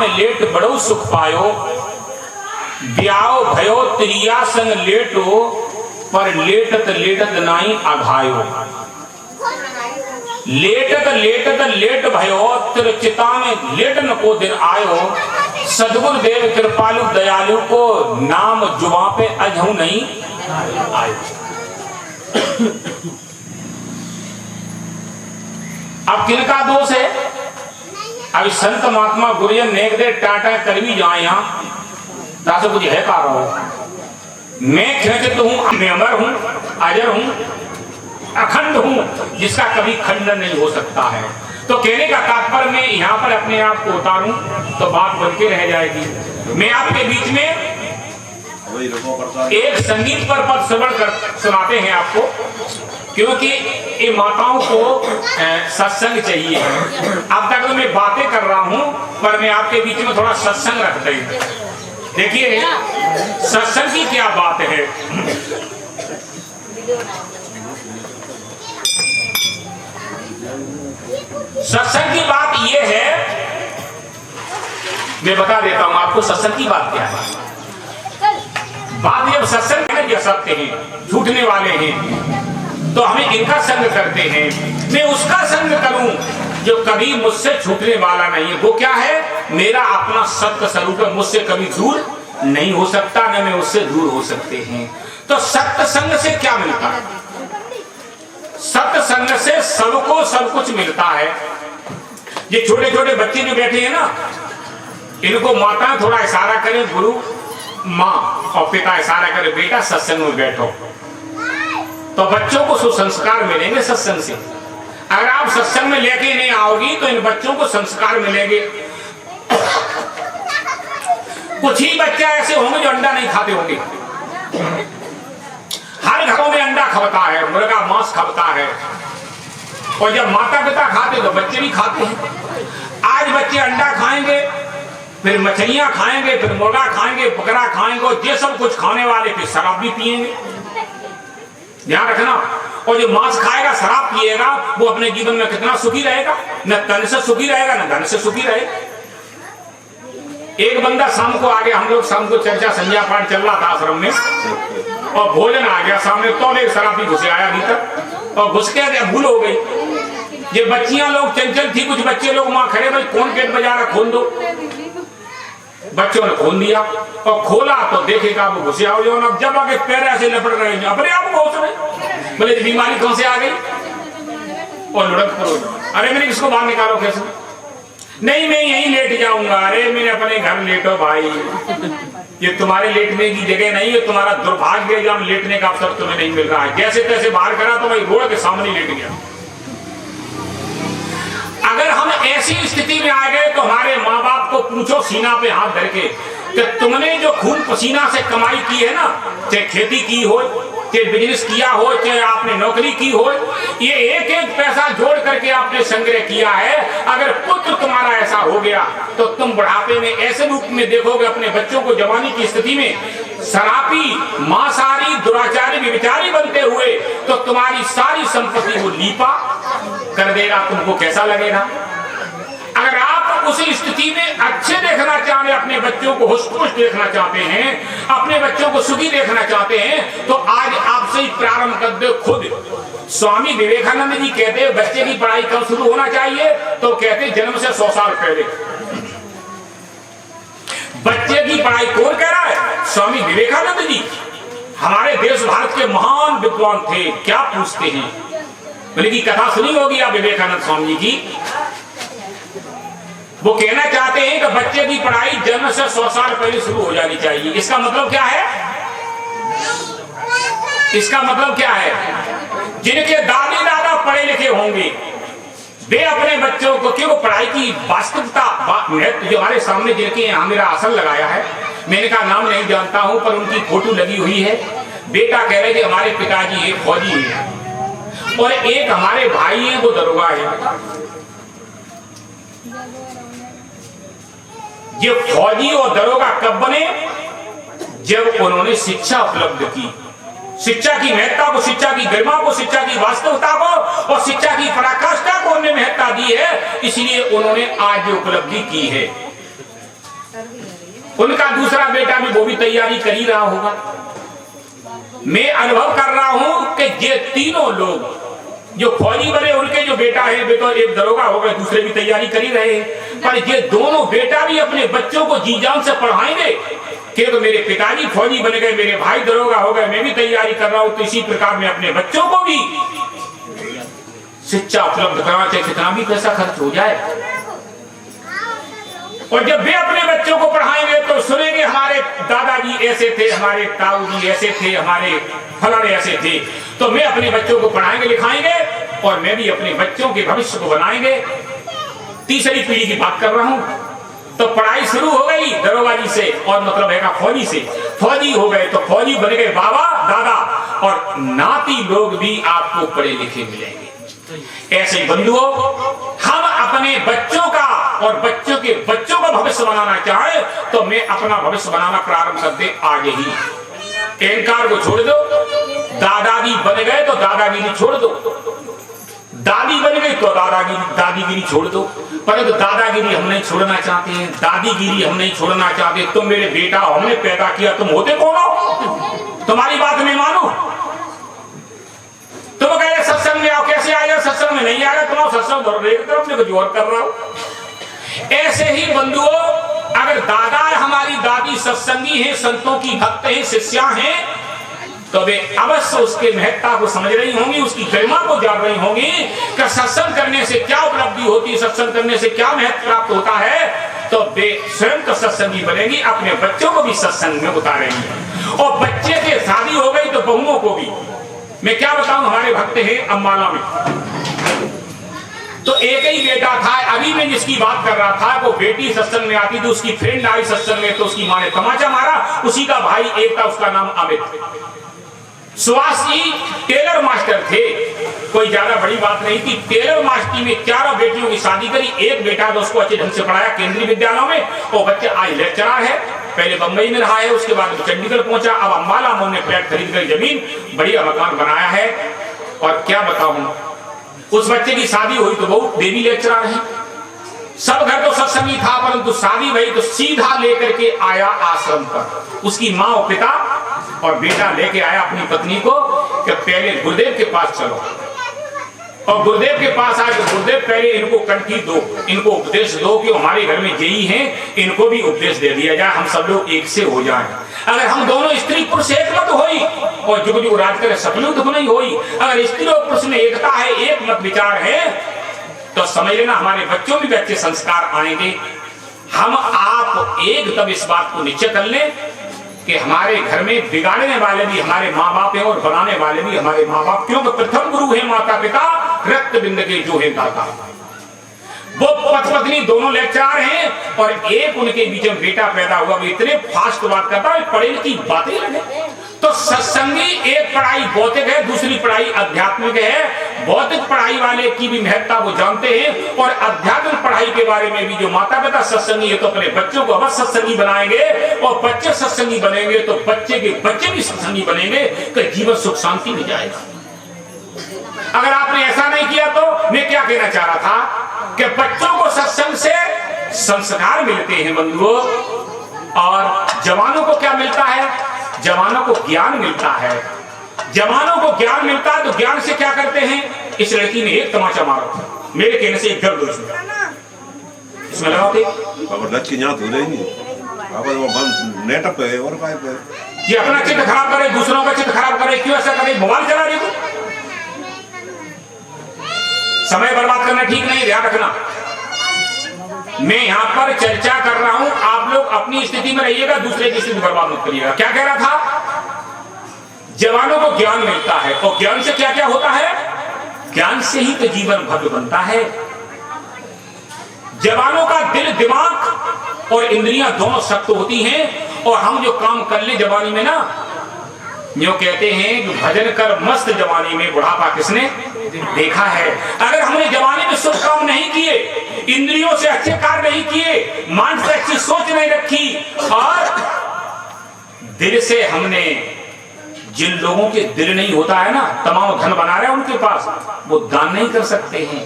में लेट बड़ो सुख पायो, ब्याओ भयो त्रिया संग लेटो, पर लेटत लेटत नाई आघायो। लेटत लेटत लेट भयो, तिर चिता में लेटन को दिन आयो। सदगुरु देव कृपालु दयालु को नाम जुबां पे अजहू नहीं आयो। अब किनका दोष है? अभी संत महात्मा गुरुजन नेक दे टाटा कर भी जाए यहाँ दास कुछ है का रहा हूं। मैं खिलचित हूं, मैं अमर हूं, अजर हूं, अखंड हूं, जिसका कभी खंडन नहीं हो सकता है। तो कहने का तात्पर्य मैं यहाँ पर अपने आप को उतारूं तो बात बन के रह जाएगी। मैं आपके बीच में एक संगीत पर पद श्रवण कर सुनाते हैं आपको, क्योंकि ये माताओं को सत्संग चाहिए। अब तक तो मैं बातें कर रहा हूं, पर मैं आपके बीच में थोड़ा सत्संग रखता हूं। देखिए सत्संग की क्या बात है। सत्संग की बात यह है, मैं बता देता हूं आपको सत्संग की बात क्या है। बात जब सत्संग में जो सत्य हैं, झूठने वाले हैं, तो हमें इनका संग करते हैं। मैं उसका संग करूं जो कभी मुझसे छूटने वाला नहीं है। वो क्या है? मेरा अपना सत्य स्वरूप है, मुझसे कभी दूर नहीं हो सकता, न मैं उससे दूर हो सकते हैं। तो सत्य संग से क्या मिलता है? सत्य संग से सबको सब कुछ मिलता है। ये छोटे छोटे बच्चे जो बैठे हैं ना, इनको माता थोड़ा इशारा करे, गुरु माँ और पिता इशारा करे, बेटा सत्संग में बैठो, तो बच्चों को सुसंस्कार मिलेंगे सत्संग से। अगर आप सत्संग में लेके नहीं आओगी तो इन बच्चों को संस्कार मिलेंगे। कुछ ही बच्चे ऐसे होंगे जो अंडा नहीं खाते होंगे। हर घरों में अंडा खपता है, मुर्गा मांस खपता है, और जब माता पिता खाते तो बच्चे भी खाते हैं। आज बच्चे अंडा खाएंगे, फिर मछलियां खाएंगे, फिर मुर्गा खाएंगे, बकरा खाएंगे, और ये सब कुछ खाने वाले फिर शराब भी पिएंगे। ध्यान रखना। और जो मांस खाएगा, शराब पिएगा, वो अपने जीवन में कितना सुखी रहेगा? न तन से सुखी रहेगा, न धन से सुखी रहेगा। एक बंदा शाम को आ गया, हम लोग शाम को चर्चा संध्या पाठ चल रहा था आश्रम में, और भोजन आ गया सामने, तो एक शराबी घुसे आया भीतर, और घुस के भूल हो गई। ये बच्चियां लोग चंचल थी, कुछ बच्चे लोग वहां खड़े, भाई कौन गेट बजा रहा, खोल दो। बच्चों ने खोल दिया, और खोला तो देखेगा वो घुसे आओ जो, अब जब आगे पैर ऐसे लपट रहे हैं, अपने आप को बोले बीमारी कौन से आ गई, और लुढ़क करो। अरे मैंने किसको बाहर निकालो, कैसे? नहीं मैं यहीं लेट जाऊंगा। अरे मैंने अपने घर लेटो भाई, ये तुम्हारे लेटने की जगह नहीं है, तुम्हारा दुर्भाग्य है, जब लेटने का अवसर तुम्हें नहीं मिल रहा है। जैसे तैसे बाहर करा तो भाई रोड के सामने लेट गया। अगर हम ऐसी स्थिति में आ गए तो हमारे माँ बाप को पूछो सीना पे हाथ धर के कि तुमने जो खून पसीना से कमाई की है ना, चाहे खेती की हो, चाहे बिजनेस किया हो, चाहे आपने नौकरी की हो, ये एक एक पैसा जोड़ करके आपने संग्रह किया है। अगर पुत्र तुम्हारा ऐसा हो गया तो तुम बुढ़ापे में ऐसे रूप में देखोगे अपने बच्चों को जवानी की स्थिति में शराबी, मांसाहारी, दुराचारी, व्यभिचारी बनते हुए, तो तुम्हारी सारी संपत्ति वो लीपा कर देगा। तुमको कैसा लगेगा? अगर आप उस स्थिति में अच्छे देखना चाहते हैं, अपने बच्चों को हुष्ट-पुष्ट देखना चाहते हैं, अपने बच्चों को सुखी देखना चाहते हैं, तो आज आपसे ही प्रारंभ कर दो खुद। स्वामी विवेकानंद जी कहते हैं बच्चे की पढ़ाई कब शुरू होना चाहिए? तो कहते हैं जन्म से 100 साल पहले। बच्चे की पढ़ाई कौन कह रहा है? स्वामी विवेकानंद जी। हमारे देश भारत के महान विद्वान थे। क्या पूछते हैं? बोले की कथा सुनी होगी आप विवेकानंद स्वामी जी की। वो कहना चाहते हैं कि बच्चे की पढ़ाई जन्म से 100 साल पहले शुरू हो जानी चाहिए। इसका मतलब क्या है? इसका मतलब क्या है? जिनके दादी दादा पढ़े लिखे होंगे वे अपने बच्चों को, क्यों पढ़ाई की वास्तविकता जो हमारे सामने जिनके यहाँ मेरा आसन लगाया है, मैंने कहा नाम नहीं जानता हूं, पर उनकी फोटो लगी हुई है। बेटा कह रहे कि हमारे पिताजी एक फौजी है और एक हमारे भाई है वो दरोगा है। ये फौजी और दरोगा कब बने? जब उन्होंने शिक्षा उपलब्ध की, शिक्षा की महत्ता को, शिक्षा की गरिमा को, शिक्षा की वास्तविकता को और शिक्षा की पराकाष्ठा को उन्होंने महत्ता दी है। इसलिए उन्होंने आज जो उपलब्धि की है, उनका दूसरा बेटा भी वो भी तैयारी कर ही रहा होगा। मैं अनुभव कर रहा हूं कि ये तीनों लोग जो फौजी बने उनके जो बेटा है वे तो एक दरोगा हो गए, दूसरे भी तैयारी कर ही रहे हैं, पर ये दोनों बेटा भी अपने बच्चों को जी जान से पढ़ाएंगे कि तो मेरे पिताजी फौजी बन गए, मेरे भाई दरोगा हो गए, मैं भी तैयारी कर रहा हूं, तो इसी प्रकार में अपने बच्चों को भी शिक्षा उपलब्ध कराना चाहिए, कितना भी पैसा खर्च हो जाए। और जब वे अपने बच्चों को पढ़ाएंगे तो सुनेंगे हमारे दादाजी ऐसे थे, हमारे ताऊ जी ऐसे थे, हमारे फलाने ऐसे थे, तो मैं अपने बच्चों को पढ़ाएंगे लिखाएंगे और मैं भी अपने बच्चों के भविष्य को बनाएंगे। तीसरी पीढ़ी की बात कर रहा हूं, तो पढ़ाई शुरू हो गई दरोगा जी से, और मतलब है फौजी से, फौजी हो गए तो फौजी बन गए बाबा दादा, और नाती लोग भी आपको पढ़े लिखे मिलेंगे। ऐसे बंधुओं, हम अपने बच्चों का और बच्चों के बच्चों का भविष्य बनाना चाहे तो मैं अपना भविष्य बनाना प्रारंभ कर दे आगे ही। अहंकार को छोड़ दो, दादाजी बन गए तो दादागिरी छोड़ दो, दादी बन गई तो दादीगिरी छोड़ दो, परंतु दादागिरी हम नहीं छोड़ना चाहते हैं, दादीगिरी हम नहीं छोड़ना चाहते। तुम मेरे बेटा हमने पैदा किया, तुम होते कौन हो? तुम्हारी बात मैं मानू? तुम कह रहे सत्संग में आओ, कैसे आएगा? सत्संग में नहीं आएगा, तुम सत्संग धर रहे तरफ में कुछ और कर रहा हो। ऐसे ही बंधुओं, अगर दादा हमारी दादी सत्संगी हैं, संतों की भक्त हैं, शिष्या हैं, तो वे अवश्य उसके महत्ता को समझ रही होंगी, उसकी गरिमा को जान रही होंगी कि सत्संग करने से क्या उपलब्धि होती है, सत्संग करने से क्या महत्व प्राप्त होता है। तो वे स्वयं तो सत्संगी बनेंगी, अपने बच्चों को भी सत्संग में उतारेंगी, और बच्चे के शादी हो गई तो बहुओं को भी। मैं क्या बताऊं, हमारे भक्त हैं अम्बाला में, तो एक ही बेटा था। अभी मैं जिसकी बात कर रहा था वो बेटी सत्संग में आती थी, उसकी फ्रेंड आई सत्संग में, तो उसकी माँ ने तमाचा मारा। उसी का भाई एक था, उसका नाम अमित। सुभाष जी टेलर मास्टर थे, कोई ज्यादा बड़ी बात नहीं थी। टेलर मास्टरी में 4 बेटियों की शादी करी, एक बेटा तो उसको अच्छे ढंग से पढ़ाया केंद्रीय विद्यालयों में, वो बच्चा आज लेक्चरर है। पहले बंबई में रहा है, उसके बाद चंडीगढ़ पहुंचा, अब अम्बाला में उन्होंने फ्लैट खरीद कर जमीन बढ़िया मकान बनाया है। और क्या बताऊं, उस बच्चे की शादी हुई तो बहुत देवी लेक्चरर है। सब घर तो सत्संगी था, परंतु शादी भई तो सीधा लेकर के आया आश्रम पर। उसकी माँ और पिता और बेटा लेके आया अपनी पत्नी को कि पहले गुरुदेव के पास चलो, और गुरुदेव के पास आए तो गुरुदेव पहले इनको कंठी दो, इनको उपदेश दो कि हमारे घर में जेई हैं, इनको भी उपदेश दे दिया जाए, हम सब लोग एक से हो जाएं। अगर हम दोनों स्त्री पुरुष एक मत होई और जुग जुग राज करे सतलुग दुख नहीं होई। अगर स्त्री और पुरुष में एकता है, एक मत विचार है, तो समझ लेना हमारे बच्चों में भी अच्छे संस्कार आएंगे। हम आप एकदम इस बात को निश्चय कर लें कि हमारे घर में बिगाड़ने वाले भी हमारे माँ बाप हैं और बनाने वाले भी हमारे माँ बाप, क्योंकि प्रथम गुरु है माता पिता, रक्त बिंद के जो है दाता। वो पति पत्नी दोनों लेक्चरर हैं और एक उनके बीच में बेटा पैदा हुआ, वो इतने फास्ट बात करता है, पढ़े लिखी बातें लगे। तो सत्संगी एक पढ़ाई भौतिक है, दूसरी पढ़ाई आध्यात्मिक है। भौतिक पढ़ाई वाले की भी महत्ता वो जानते हैं, और आध्यात्मिक पढ़ाई के बारे में भी जो माता पिता सत्संगी है तो अपने बच्चों को अवश्य सत्संगी बनाएंगे, और बच्चे सत्संगी बनेंगे तो बच्चे के बच्चे भी सत्संगी बनेंगे, कि जीवन सुख शांति में जाएगा। अगर आपने ऐसा नहीं किया तो मैं क्या कहना चाह रहा था कि बच्चों को सत्संग से संस्कार मिलते हैं बंधुओं, और जवानों को क्या मिलता है? जवानों को ज्ञान मिलता है। जवानों को ज्ञान मिलता है तो ज्ञान से क्या करते हैं? इस लड़की ने एक तमाचा मारा, मेरे कहने से एक दर्द इसमें लगाओ थे ये अपना चित्त खराब करे, दूसरों का चित्त खराब करे, क्यों ऐसा करे? मोबाइल चला रही तो समय बर्बाद करना ठीक नहीं, ध्यान रखना। मैं यहाँ पर चर्चा कर रहा हूं, आप लोग अपनी स्थिति में रहिएगा, दूसरे की स्थिति बर्बाद मत करिएगा। क्या कह रहा था? जवानों को ज्ञान मिलता है, और ज्ञान से क्या क्या होता है? ज्ञान से ही तो जीवन भव्य बनता है। जवानों का दिल दिमाग और इंद्रियां दोनों शक्त होती हैं, और हम जो काम कर ले जवानी में ना, जो कहते हैं कि भजन कर मस्त जवानी में बुढ़ापा किसने देखा है। अगर हमने जवानी में शुभ काम नहीं किए, इंद्रियों से अच्छे कार्य नहीं किए, मन से अच्छी सोच नहीं रखी, और दिल से हमने जिन लोगों के दिल नहीं होता है ना, तमाम धन बना रहे हैं उनके पास, वो दान नहीं कर सकते हैं,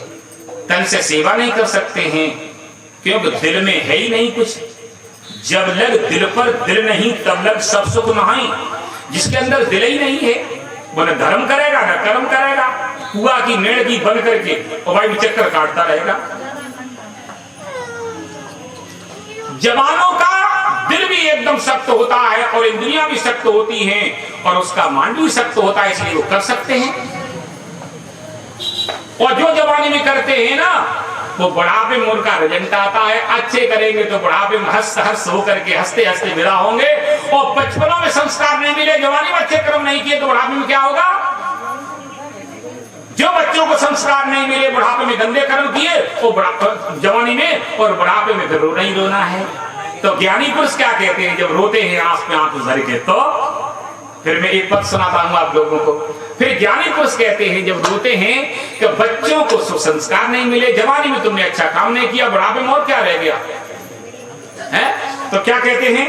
तन से सेवा नहीं कर सकते हैं, क्योंकि दिल में है ही नहीं कुछ। जब लग दिल पर दिल नहीं तब लग सब सुख नहाई। जिसके अंदर दिल ही नहीं है वो न धर्म करेगा न कर्म करेगा, कुआ की मेड़ की बन करके और भाई चक्कर काटता रहेगा। जवानों का दिल भी एकदम सख्त होता है और इंद्रियां भी सख्त होती हैं और उसका मान भी सख्त होता है, इसलिए वो कर सकते हैं। और जो जवानी में करते हैं ना वो बुढ़ापे में उनका रिजल्ट आता है। अच्छे करेंगे तो बुढ़ापे में हंस हंस होकर के हंसते हंसते विदा होंगे, और बचपनों में संस्कार नहीं मिले, जवानी में अच्छे कर्म नहीं किए तो बुढ़ापे में क्या होगा? जो बच्चों को संस्कार नहीं मिले, बुढ़ापे में गंदे कर्म किए वो जवानी में और बुढ़ापे में फिर रोना ही रोना है। तो ज्ञानी पुरुष क्या कहते हैं? जब रोते हैं आंख में आंख भर के, तो फिर मैं एक पद सुनाता हूं आप लोगों को। फिर ज्ञानी पुरुष कहते हैं जब रोते हैं कि बच्चों को संस्कार नहीं मिले, जवानी में तुमने अच्छा काम नहीं किया, बुढ़ापे में और क्या रह गया है? तो क्या कहते हैं?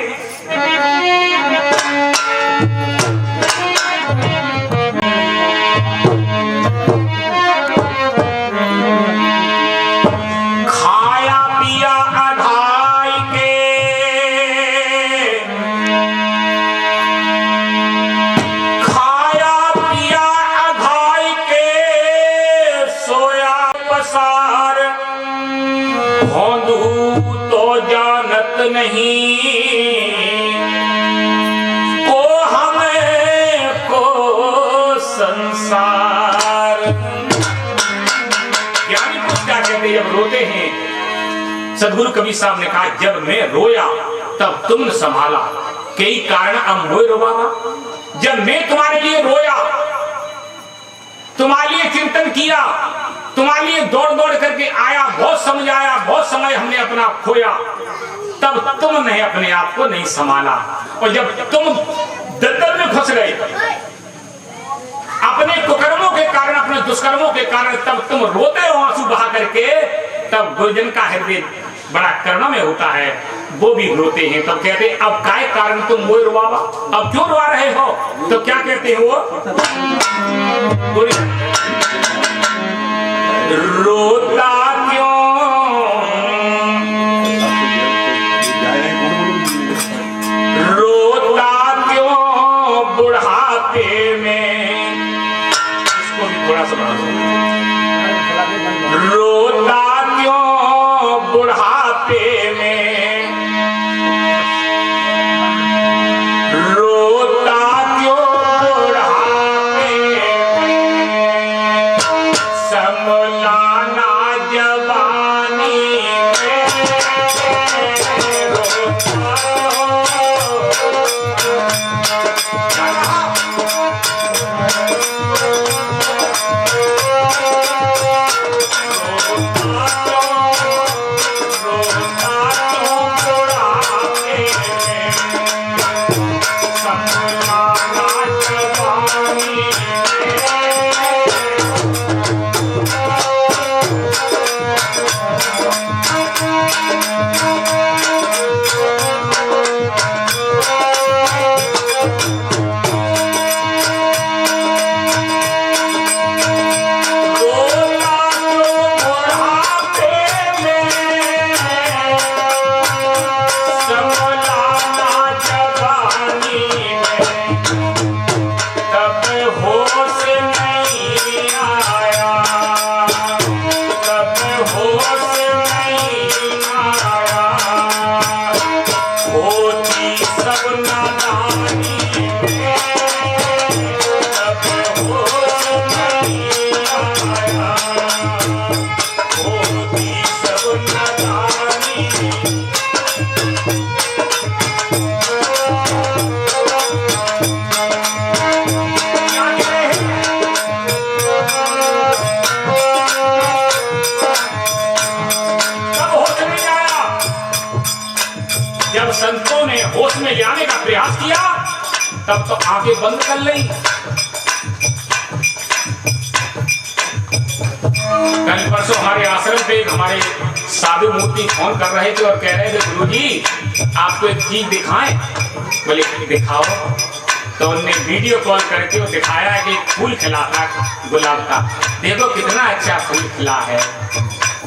खाया पिया अधाई के, खाया पिया अधाई के, सोया पसार, भौंदू तो जानत नहीं, को हमें को संसार। ज्ञानी पुरुष क्या कहते जब रोते हैं? सदगुरु कबीर साहब ने कहा जब मैं रोया तब तुम संभाला, कई कारण अब मोए रोवावा। जब मैं तुम्हारे लिए रोया, तुम्हारे लिए चिंतन किया, तुम्हारे लिए दौड़ दौड़ करके आया, बहुत समझाया, बहुत समय हमने अपना खोया, तब तुमने अपने आप को नहीं संभाला। और जब तुम दलदल में फंस गए अपने कुकर्मों के कारण, अपने दुष्कर्मों के कारण, तब तुम रोते हो आंसू बहा करके, तब गुरुजन का हृदय बड़ा करुणा में होता है, वो भी रोते हैं। तब कहते अब काय कारण तुम मोए रोवावा, अब क्यों रोआ रहे हो? तो क्या कहते हैं वो? रोता क्यों, रोता क्यों बुढ़ापे में, इसको भी थोड़ा सा रोता क्यों बुढ़ापे में, रोता क्यों बुढ़ापे में, संभलाना जवानी में, रोता संतों ने होश में ले आने का प्रयास किया, तब तो आंखें बंद कर ली। कल परसों हमारे आश्रम पे हमारे साधु मूर्ति फोन कर रहे थे और कह रहे थे गुरुजी आपको एक चीज दिखाएं। बोले दिखाओ। तो उन्होंने वीडियो कॉल करके वो दिखाया कि फूल खिला था गुलाब का, देखो कितना अच्छा फूल खिला है।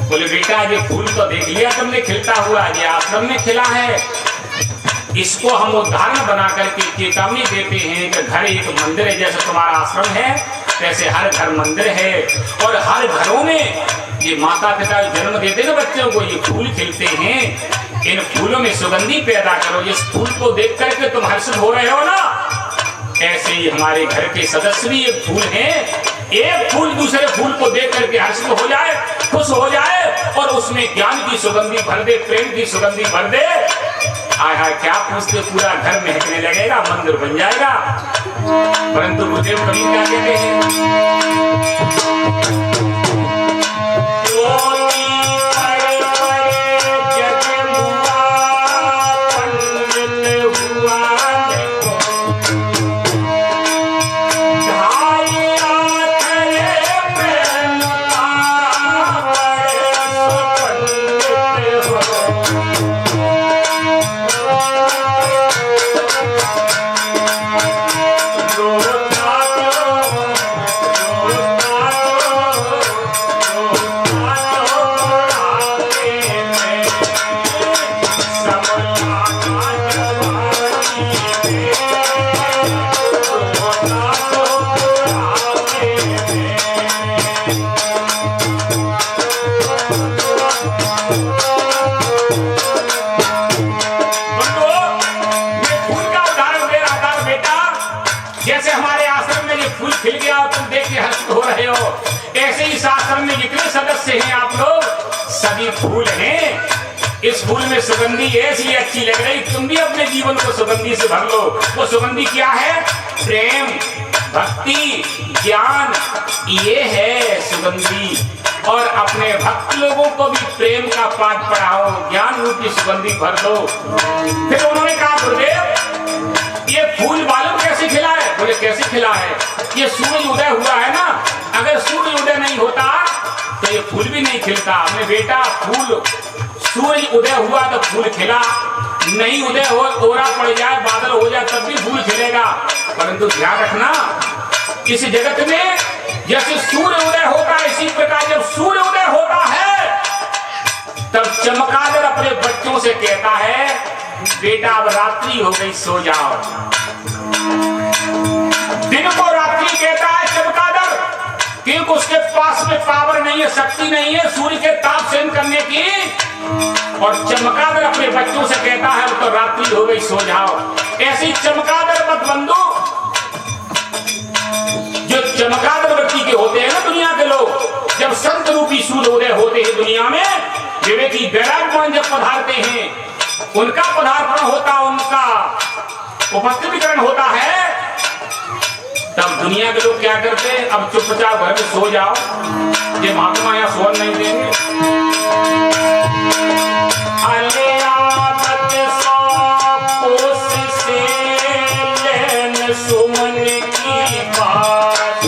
बोले बेटा ये फूल तो देख लिया तुमने खिलता हुआ, ये आश्रम में खिला है। इसको हम उदाहरण बना करके चेतावनी देते हैं कि घर एक मंदिर है। जैसे तुम्हारा आश्रम है वैसे हर घर मंदिर है, और हर घरों में ये माता पिता जन्म देते ना बच्चों को, ये फूल खिलते हैं, इन फूलों में सुगंधी पैदा करो। इस फूल को देख करके तुम हर्षित हो रहे हो ना, ऐसे ही हमारे घर के सदस्य भी एक फूल हैं। एक फूल दूसरे फूल को देख करके हर्षित हो जाए, खुश हो जाए, और उसमें ज्ञान की सुगंधी भर दे, प्रेम की सुगंधी भर दे, हाय हाय क्या पूछते, पूरा घर महकने लगेगा, मंदिर बन जाएगा। परंतु गुरुदेव कबीर क्या कहते हैं, जैसे हमारे आश्रम में ये फूल खिल गया और तुम देख के हर्षित हो रहे हो, ऐसे ही इस आश्रम में जितने सदस्य हैं आप लोग सभी फूल हैं। इस फूल में सुगंधी ऐसी अच्छी लग रही, तुम भी अपने जीवन को सुगंधी से भर लो। वो सुगंधी क्या है? प्रेम, भक्ति, ज्ञान, ये है सुगंधी। और अपने भक्त लोगों को भी प्रेम का पाठ पढ़ाओ, ज्ञान रूपी सुगंधी भर दो। फिर उन्होंने कहा गुरुदेव ये फूल मालूम कैसे खिला है? बोले कैसे खिला है? ये सूरज उदय हुआ है ना, अगर सूरज उदय नहीं होता तो ये फूल भी नहीं खिलता। हमने बेटा फूल सूरज उदय हुआ तो फूल खिला, नहीं उदय हो, कोहरा पड़ जाए, बादल हो जाए तब भी फूल खिलेगा। परंतु ध्यान रखना इस जगत में जैसे सूर्य उदय होता है, इसी प्रकार जब सूर्य उदय होता है तब चमगादड़ अपने बच्चों से कहता है बेटा अब रात्रि हो गई, सो जाओ। दिन को रात्रि कहता है चमगादड़, क्योंकि उसके पास में पावर नहीं है, शक्ति नहीं है सूर्य के ताप सहन करने की। और चमगादड़ अपने बच्चों से कहता है अब तो रात्रि हो गई, सो जाओ। ऐसी चमगादड़ मत बंधु, जो चमगादड़ वृत्ति के होते हैं ना दुनिया के लोग, जब संत रूपी सूर्य उदय होते हैं दुनिया में, विवेकी वैराग्यवान जब पधारते हैं, उनका पदार्पण होता, उनका उपस्थितिकरण होता है, तब दुनिया के लोग क्या करते हैं? अब चुपचाप घर में सो जाओ, ये महात्मा यहाँ सोन नहीं देंगे। सुमन की बात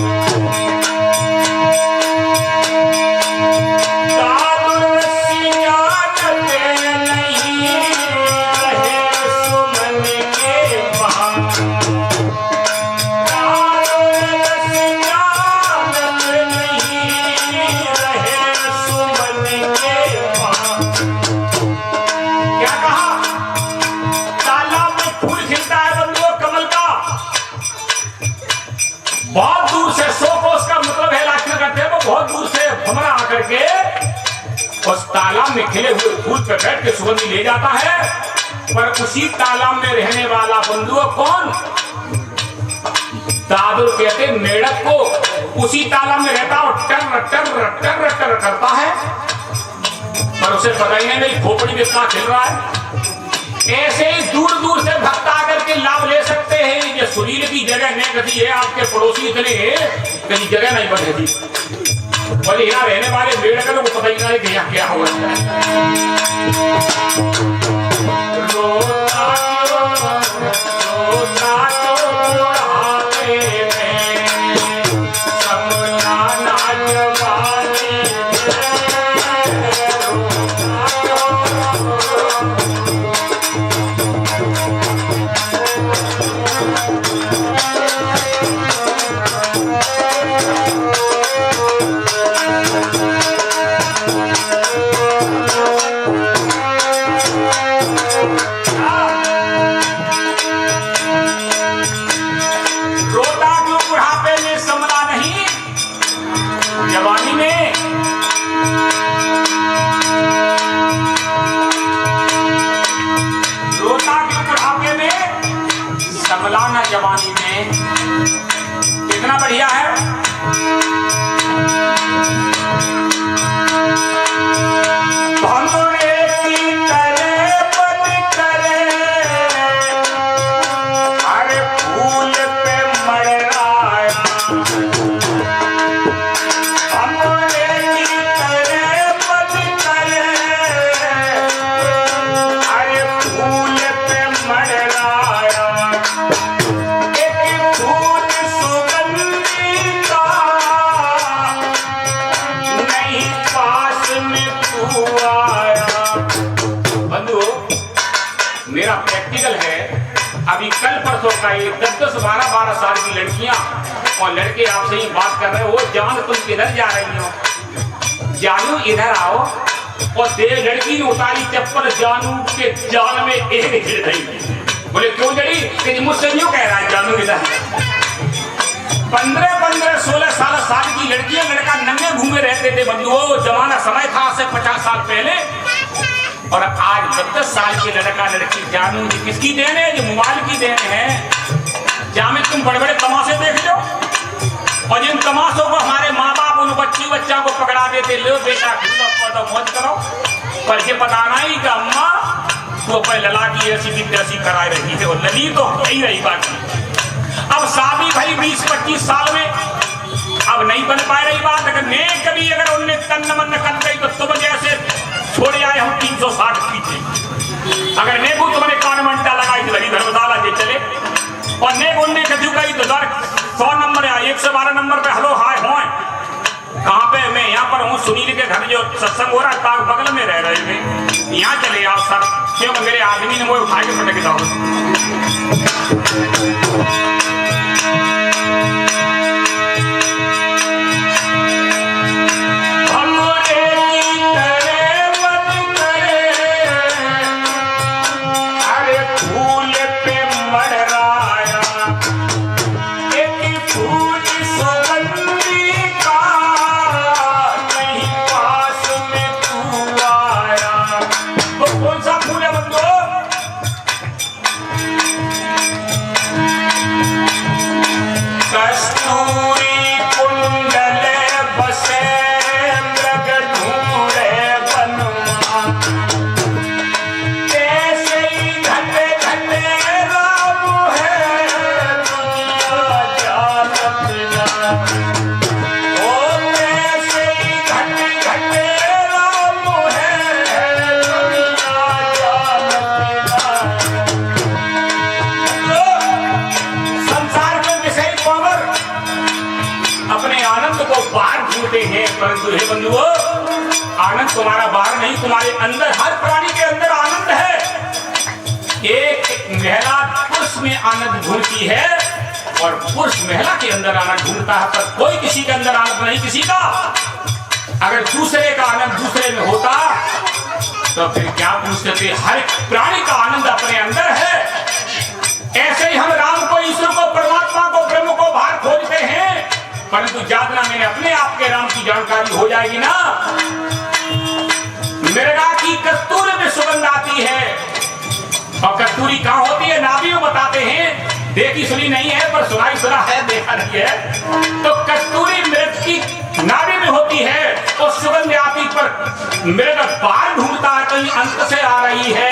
बहुत दूर से 100 कोस का मतलब है लाखन करते हैं, वो बहुत दूर से भमरा आकर के उस तालाब में खिले हुए फूल पर बैठ के सुगंधी ले जाता है। पर उसी तालाब में रहने वाला बंधु कौन? दादुर कहते मेढक को उसी तालाब में रहता और टर टर टर टर करता है, पर उसे पता ही नहीं मेरी खोपड़ी में क्या खिल रहा है। ऐसे ही दूर दूर से भक्त आकर के लाभ ले सकते हैं। ये शरीर की जगह नहीं कभी है, आपके पड़ोसी इतने कहीं जगह नहीं बनेगी, बोले यहाँ रहने वाले मेढक को पता ही नहीं कि यहाँ क्या हो रहा है। संभलाना जवानी में। कितना बढ़िया है। मेरा प्रैक्टिकल है। अभी कल परसों का ये 10-10, 12-12 साल की लड़कियां और लड़के आपसे ही बात कर रहे हो, जान तुम किधर जा रही हो, जानू इधर आओ। और देव लड़की ने उतारी चप्पल, जानू के जाल में एक गिर गई। बोले क्यों जड़ी? कि मुझसे यूं कह रहा है जानू इधर। 15-15, 16 साल की लड़कियां लड़का नंगे घूमे रहते थे बंधुओं। जमाना समय था आज से 50 साल पहले। और आज 10-10 साल के लड़का लड़की जानू किसकी देन है? जो मोबाइल की देन है। जहाँ में तुम बड़े बड़े तमाशे देख लो और जिन तमाशों को हमारे माँ बाप उन बच्चा को पकड़ा देते, लो बेटा तो मौज करो। पर ये पता नहीं कि अम्मा तो पहले लला की ऐसी की तैसी कराई रही है और लली तो ही रही बाकी। अब शादी भाई 20-25 साल में अब नहीं बन पा रही बात। अगर ने कभी अगर उनने तन्न मन कर गई तो तुम जैसे छोड़े आए हम 360 पीछे। अगर नेबू तुमने कान मंटा लगाई तो धर्मशाला जे चले और नेब उनने कद्यू गई तो 100 नंबर या 112 नंबर पे हलो हाय हो। कहाँ पे? मैं यहाँ पर हूँ, सुनील के घर जो सत्संग हो रहा है बगल में रह रहे थे। यहाँ चले आप सर, क्योंकि मेरे आदमी ने वो उठा के पटक दिया। परंतु हे बंधुओं, आनंद तुम्हारा बाहर नहीं, तुम्हारे अंदर, हर प्राणी के अंदर आनंद है। एक महिला पुरुष में आनंद ढूंढती है और पुरुष महिला के अंदर आनंद ढूंढता है, पर कोई किसी के अंदर आनंद नहीं किसी का। अगर दूसरे का आनंद दूसरे में होता तो फिर क्या पूछते? हर प्राणी का आनंद अपने अंदर है। ऐसे ही हम राम को, ईश्वर को, परमात्मा को, ब्रह्म को बाहर खोजते हैं, परंतु जातना में अपने आप के राम की जानकारी हो जाएगी ना। मृगा की कस्तूरी में सुगंध आती है और कस्तूरी कहाँ होती है? नाभि में बताते हैं। देखी सुनी नहीं है पर सुनाई सुना है, देखा नहीं है। तो कस्तूरी मृग की नाभि में होती है और सुगंध आती, पर मृग बाहर ढूंढता है कहीं अंत से आ रही है।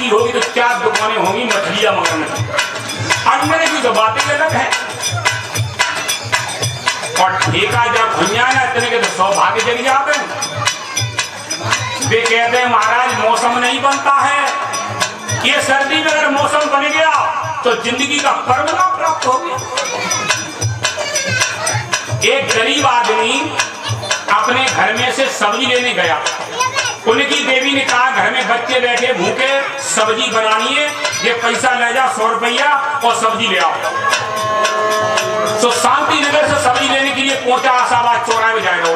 की होगी तो 4 दुकानें होंगी मछलियां मगरने की। अंडे की तो बातें अलग है। और ठेका जब भुनिया ना इतने के तो सौभाग्य जग जाते हैं। वे कहते हैं महाराज मौसम नहीं बनता है, ये सर्दी में अगर मौसम बन गया तो जिंदगी का पर्व ना प्राप्त हो गया। एक गरीब आदमी अपने घर में से सब्जी लेने गया। उनकी देवी ने कहा घर में बच्चे बैठे भूखे, सब्जी बनानी है, ये पैसा ले जा 100 रुपया और सब्जी ले आओ। तो शांति नगर से सब्जी लेने के लिए पहुंचा, आशाबाद चौराहे में जाएगा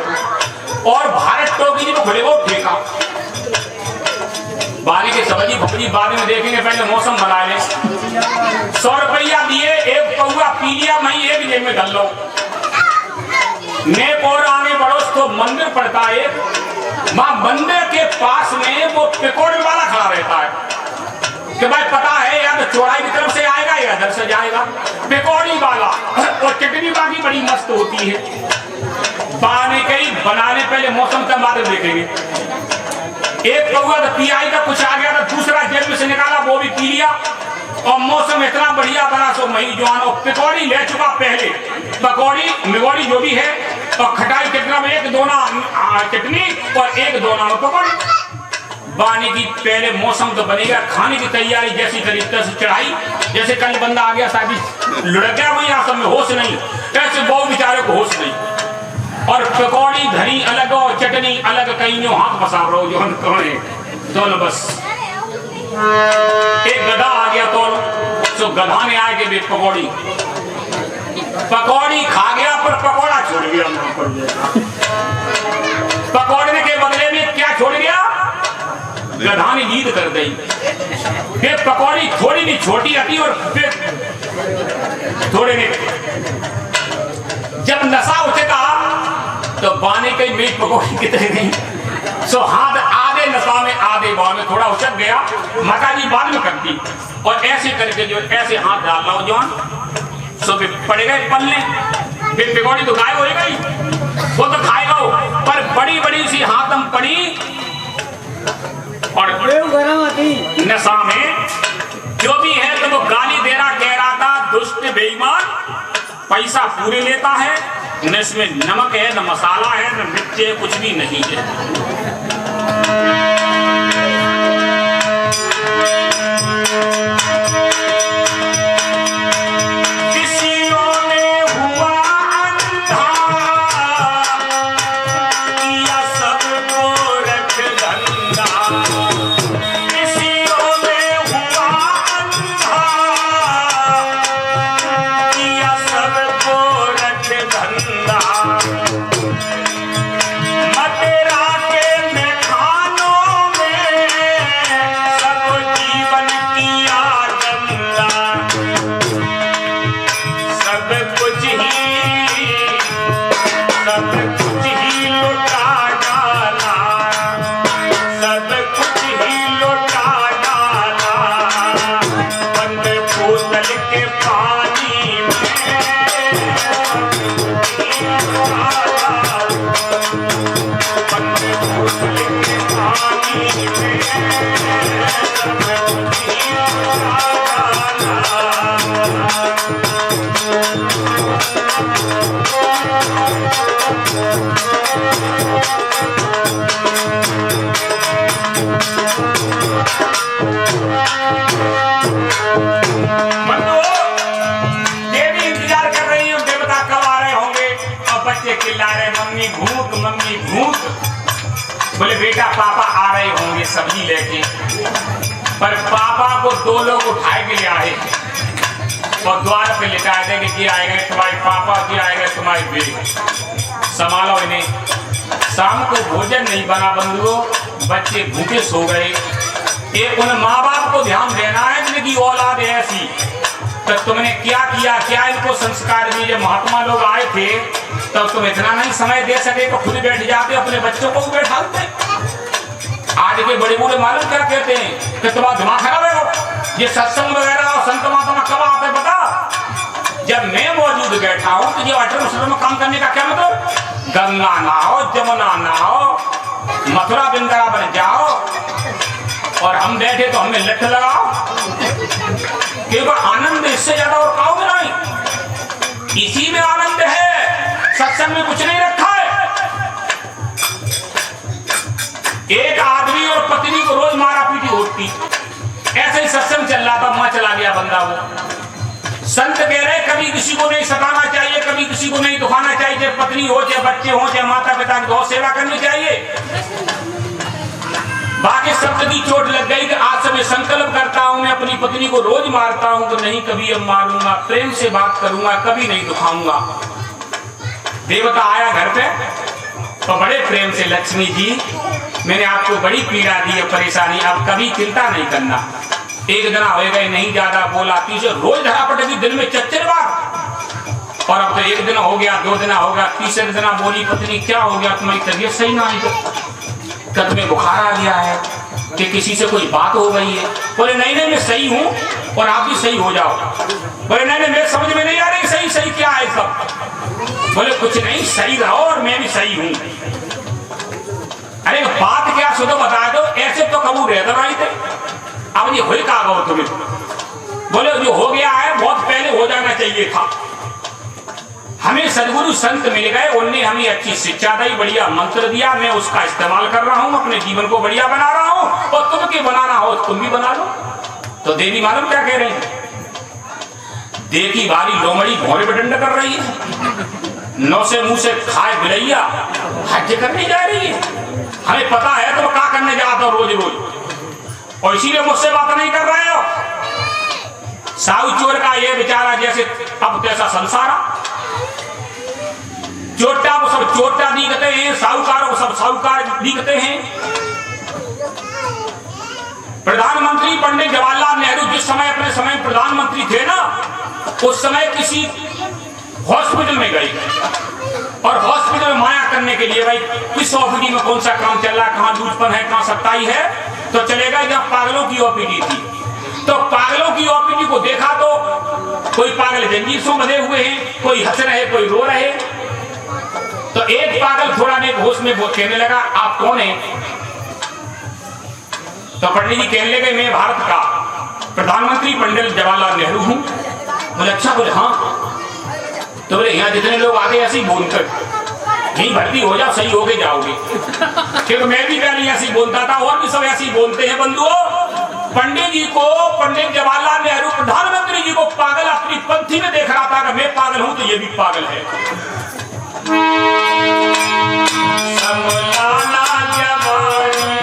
और भारत टोकी जी में खुलेगा ठेका। बारी के सब्जी भुजी बाद में देखेंगे, पहले मौसम बना ले। 100 रुपया दिए, एक पौआ पी लिया, मैं एक जेब में डाल लो। नेक और आगे बढ़ोस तो मंदिर पड़ता है, मां मंदिर के पास में वो पकौड़े वाला खड़ा रहता है कि भाई पता है या तो चौराहे की तरफ से आएगा या इधर से जाएगा। पकौड़ी वाला और चटनी बाकी बड़ी मस्त होती है। बनाने पहले मौसम का बाद देखेंगे। एक पौवा तो पियाई का कुछ आ गया तो दूसरा जेब में से निकाला, वो भी पी लिया और मौसम इतना बढ़िया बना सो मई जवान। और पकौड़ी ले चुका पहले, पकौड़ी मिगौड़ी जो भी है, और खटाई कितना में 1 दोना चटनी और 1 दोना में पकौड़ी। बानी की पहले मौसम तो बनेगा, खाने की तैयारी जैसी तरीके से चढ़ाई। जैसे कल बंदा आ गया शादी लुढ़क गया, वही आसम में होश नहीं, ऐसे बहुत बेचारे को होश नहीं। और पकौड़ी धरी अलग और चटनी अलग, कहीं हाथ पसार रहो जो हम दोनों बस। एक गधा आ गया तो गधा ने आए कि पकौड़ी खा गया पर पकौड़ा छोड़ गया। पकौड़े के बदले में क्या छोड़ गया? गधा ने नींद कर दी। फिर पकौड़ी थोड़ी नहीं छोटी आती और फिर थोड़े ने जब नशा उठेगा तो बाने कई मेरी पकौड़ी कितने नहीं। सो हाथ आधे नशा में आधे बाव में थोड़ा उछक गया, माता जी बाद में करती और ऐसे करके जो ऐसे हाथ डाल रहा हो जवान, सो फिर पड़ गए पलने। फिर पकौड़ी तो गायब हो गई, वो तो खाएगा पर बड़ी बड़ी सी हाथम पड़ी और नशा में जो भी है तो वो गाली दे रहा, कह रहा था दुष्ट बेईमान, पैसा पूरे लेता है, न इसमें नमक है न मसाला है न मिर्च है, कुछ भी नहीं है। मम्मी भूख, बोले बेटा पापा आ रहे होंगे सब्जी लेके। पर पापा को 2 लोग उठाए के ले आए और द्वार पे लिटाए देंगे कि आएंगे तुम्हारे पापा, कि आएंगे तुम्हारी बेटी, संभालो इन्हें। शाम को भोजन नहीं बना बंधुओं, बच्चे भूखे सो गए। ये उन माँ बाप को ध्यान देना है जिनकी औलाद ऐसी, तो तुमने क्या किया, क्या इनको संस्कार दिए। जब महात्मा लोग आए थे तब तुम इतना नहीं समय दे सके तो खुद बैठ जाते, अपने बच्चों को बैठाते। आज के बड़े बूढ़े मालूम क्या कहते हैं कि तुम्हारा दिमाग खराब है। ये सत्संग वगैरह और संत महात्मा कब आते हैं पता? जब मैं मौजूद बैठा हूँ तो ये अठरम शर्म काम करने का क्या मतलब? गंगा नहाओ, जमुना नहाओ, मथुरा वृंदावन जाओ, और हम बैठे तो हमें लठ लगाओ। केवल आनंद, इससे ज्यादा और काओ में नहीं। इसी में आनंद है, सत्संग में कुछ नहीं रखा है। एक आदमी और पत्नी को रोज मारा पीटी होती, ऐसे ही सत्संग चल रहा था, मां चला गया बंदा। वो संत कह रहे कभी किसी को नहीं सताना चाहिए, कभी किसी को नहीं दुखाना चाहिए, चाहे पत्नी हो, चाहे बच्चे हो, चाहे माता पिता की गौ सेवा करनी चाहिए। बाकी शब्द की चोट लग गई कि आज से मैं संकल्प करता हूं, मैं अपनी पत्नी को रोज मारता हूं तो नहीं कभी अब मारूंगा, प्रेम से बात करूंगा, कभी नहीं दुखाऊंगा। देवता आया घर पे तो बड़े प्रेम से, लक्ष्मी जी मैंने आपको बड़ी पीड़ा दी है, परेशानी, अब कभी चिंता नहीं करना। एक दिन होएगा नहीं, ज्यादा बोला, तीसरे रोज धरा पड़ेगी दिन में 4 बार। और अब तो एक दिन हो गया, 2 दिन हो गया, तीसरे दिन बोली पत्नी क्या हो गया, तुम्हारी तबीयत सही ना आई, तो तुम्हें बुखार आ गया है कि किसी से कोई बात हो गई है? बोले नहीं नहीं मैं सही हूं और आप भी सही हो जाओ। बोले नहीं नहीं मेरे समझ में नहीं आ रही सही सही क्या है सब। बोले कुछ नहीं, सही रहो और मैं भी सही हूं। अरे बात क्या सुनो बता दो, ऐसे तो कबू रहता नहीं थे, अब ये हुई कहा गो तुम्हें? बोले जो हो गया है बहुत पहले हो जाना चाहिए था। हमें सदगुरु संत मिल गए, उन्होंने हमें अच्छी शिक्षा दी, बढ़िया मंत्र दिया, मैं उसका इस्तेमाल कर रहा हूं, अपने जीवन को बढ़िया बना रहा हूं, और तुम के बनाना हो तुम भी बना लो। तो देवी मालूम क्या कह रहे हैं? देखी वाली लोमड़ी भौरे पे डंड कर रही है, 9 से मुंह से खाए बिलैया हज करने जा रही है। हमें पता है तुम क्या करने जाते हो रोज रोज, और इसीलिए मुझसे बात नहीं कर रहे हो। साहू चोर का ये बेचारा जैसे अब तैसा संसार, चोटा वो सब चोटा दिखते हैं, साहूकार वो सब साहूकार दिखते हैं। प्रधानमंत्री पंडित जवाहरलाल नेहरू जिस समय अपने समय प्रधानमंत्री थे ना, उस समय किसी हॉस्पिटल में गए और हॉस्पिटल में माया करने के लिए, भाई किस ओपीडी में कौन सा काम चल रहा है, कहाँ दूधपन है, कहाँ सत्ताई है, तो चलेगा जब पागलों की ओपीडी थी। तो पागलों की ओपीडी को देखा तो कोई पागल जंजीर से बंधे हुए हैं, कोई हंस रहे, कोई रो रहे। तो एक पागल थोड़ा ने होश में कहने लगा आप कौन हैं? तो पंडित जी कहने लगे मैं भारत का प्रधानमंत्री पंडित जवाहरलाल नेहरू हूं। बोले अच्छा? बोले हाँ। तो बोले यहाँ जितने लोग आगे ऐसे ही बोलकर यहीं भर्ती हो जाओ, सही होके जाओगे। क्योंकि मैं भी पहले ऐसे बोलता था और भी सब ऐसे ही बोलते हैं बंधुओं। पंडित जी को, पंडित जवाहरलाल नेहरू प्रधानमंत्री जी को पागल अपनी पंथी में देख रहा था कि मैं पागल हूं तो ये भी पागल है। संभलाना जवानी,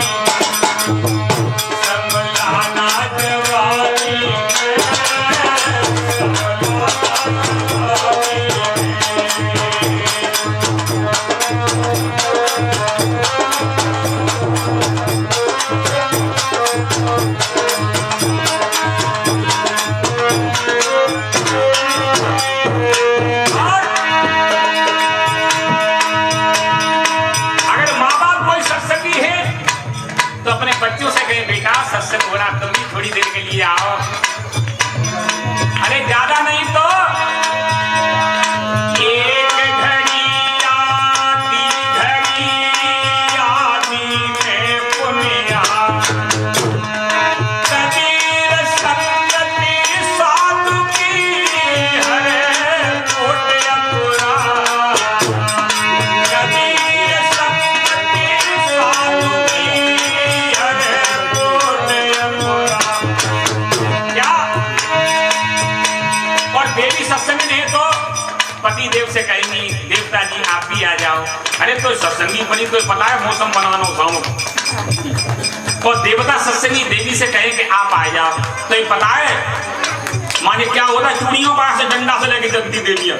संभलाना जवानी, सत्संग हो रहा तुम भी थोड़ी देर के लिए आओ। अरे ज्यादा नहीं तो एक घड़ी आती, घड़ी आती में पुनिया, कबीर संगति साधु की हरे कोट अपुरा, कबीर संगति साधु की हरे सत्संग ने तो पति देव से कहेंगी देवता जी आप भी आ जाओ। अरे तो सत्संगी बनी तो पता है मौसम बनाना और देवता सत्संगी देवी से कहे कि आप आ जाओ तो ये पता है माने क्या होता है? चूड़ियों का से डंडा से लेके चलती देवियां।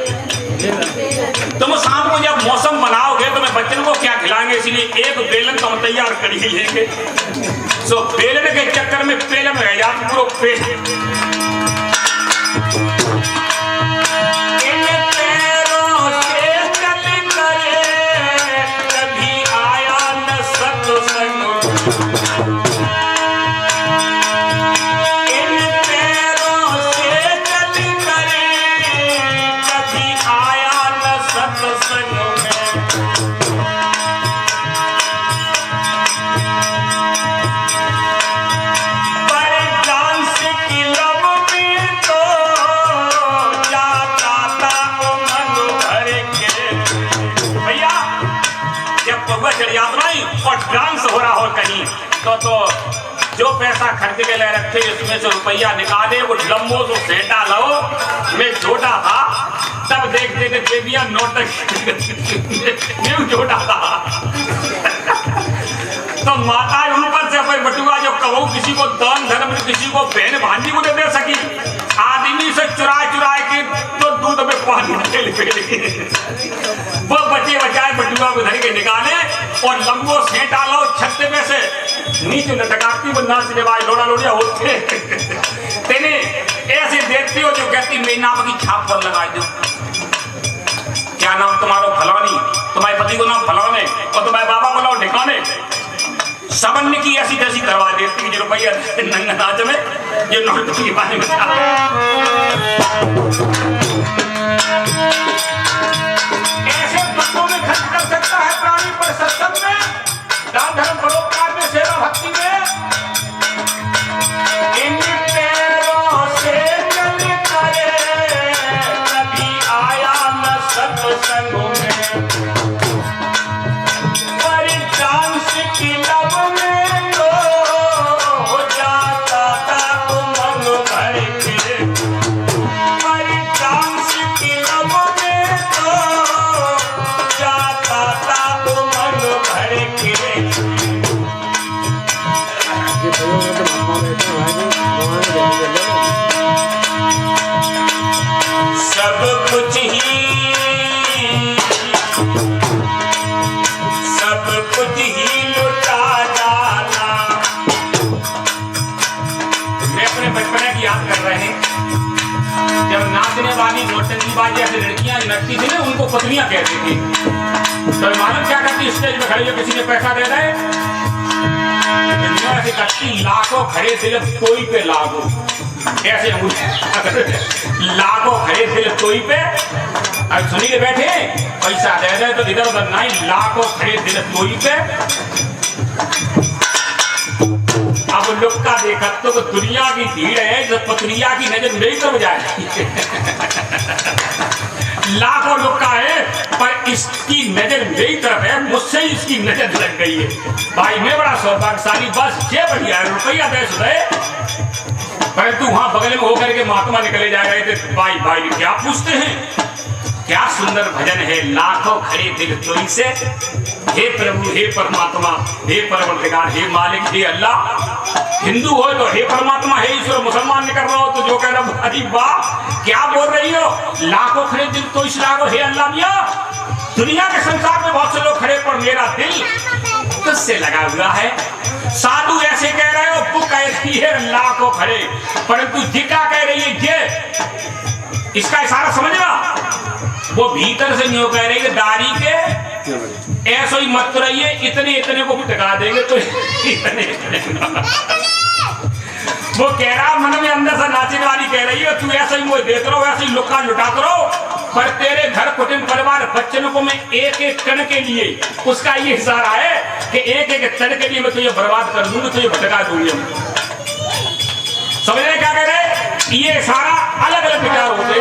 तुम शाम को जब मौसम बनाओगे तो मैं बच्चों को क्या खिलाएंगे, इसलिए एक बेलन तो हम तैयार कर ही लेंगे। सो बेलन के चक्कर में पेलन रह जाती पूरा पेट। यात्राएं और डांस हो रहा हो कहीं तो जो पैसा खर्च के लिए रखे उसमें से रुपया निकाले वो लंबो तो सेटा लो। मैं छोटा था तब देखते थे बेबियां नोटक छोटा था तो माता ऊपर से अपने बटुआ जो कहो किसी को दान धर्म किसी को बहन भांजी को दे सकी आदमी से चुरा के तो दूध में पानी वो बचे बचाए बटुआ को धर के निकाले और लंबो सेंट डालो छत्ते में से नीचे लटकाती वो नाच लेवाए लोड़ा लोड़िया होते तेने ऐसे देखते हो जो कहती मेरे नाम की छाप पर लगा दो। क्या नाम तुम्हारा फलानी तुम्हारे पति को नाम फलाने और तुम्हारे बाबा को नाम ढिकाने सबन की ऐसी तैसी करवा देती जो रुपया नंगा नाच में ये नोट की पानी में ऐसे बंदों में खर्च कर सकता है प्राणी पर सत्संग में दान धर्म परोपकार में सेवा भक्ति में इन पैरों से चल करे कभी आया न सत्संग में पर डांस की लब में तो हो जाता था मन भर के पर डांस की लब में तो जाता था मन भर के सब कुछ ही लुटा डाला। मैं अपने बचपने की याद कर रहे हैं जब नाचने वाली नौटंकी बाजी ऐसी लड़कियां नचती थी ना उनको पत्नियां कहती थी तो मालूम क्या करती स्टेज में खड़ी हो किसी ने पैसा दे रहे ऐसे करती लाखों खड़े दिल कोई पे लागू ऐसे लाखों खड़े दिल कोई पे अब सुनी के बैठे पैसा दे रहे तो इधर उधर नहीं लाखों खड़े दिल कोई पे अब लोग का देखा तो दुनिया की भीड़ है जो पत्निया की नजर नहीं कर जाए लाखों लोग का है पर इसकी नजर मेरी तरफ है मुझसे ही इसकी नजर लग गई है। भाई मैं बड़ा सौभाग्यशाली बस ये बढ़िया है रुपया दे सुधे परंतु वहां बगल में होकर के महात्मा निकले जा रहे थे भाई क्या पूछते हैं क्या सुंदर भजन है लाखों खड़े दिल तोई से हे प्रभु हे परमात्मा हे परवरदिगार हे मालिक हे अल्लाह हिंदू हो तो हे परमात्मा हे ईश्वर मुसलमान निकल रहा हो तो जो कह रहा अरे वाह क्या बोल रही हो लाखों खड़े दिल तो इस लागो हे अल्लाह मियां दुनिया के संसार में बहुत से लोग खड़े पर मेरा दिल तुझसे लगा हुआ है। साधु ऐसे कह रहे हो तू कह रही है लाखों खड़े परंतु जिका कह रही है ये इसका इशारा समझना वो भीतर से नहीं हो कह रही है दाढ़ी के ऐसा ही मत रहिए इतने को भी टका देंगे तो इतने वो कह रहा मन में अंदर से नाचने वाली कह रही है तू ऐसा ही मुझे देते रहो ऐसे ही लुका लुटाते रहो पर तेरे घर कुटुंब परिवार बच्चों को मैं एक कण के लिए उसका ये इशारा है कि एक कण के लिए मैं तुझे बर्बाद कर दूंगी तुझे भटका दूंगी। समझ रहे क्या कह रहे ये इशारा अलग अलग विचार होते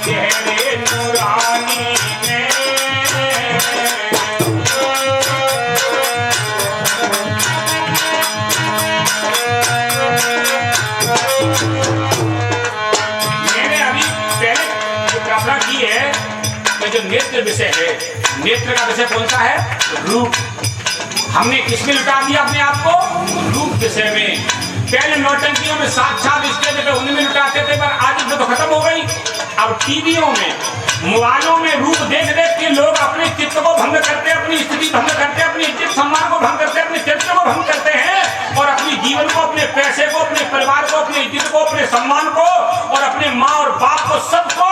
चेहरे नूरा में जो नेत्र विषय है, नेत्र का विषय कौन सा है? रूप। हमने किसमें लुटा दिया अपने आप को? रूप विषय में। पहले नौटंकियों में साक्षात स्टेज पे उनमें लुटाते थे, पर आज तो खत्म हो गई। अब टीवियों में, मोबाइलों में रूप देख देख के लोग अपने चित्त को भंग करते, अपनी स्थिति भंग करते, अपनी इज्जत सम्मान को भंग करते, अपने चरित्र को भंग करते हैं और अपने जीवन को, अपने पैसे को, अपने परिवार को, अपनी इज्जत को, अपने सम्मान को और अपने माँ और बाप को, सबको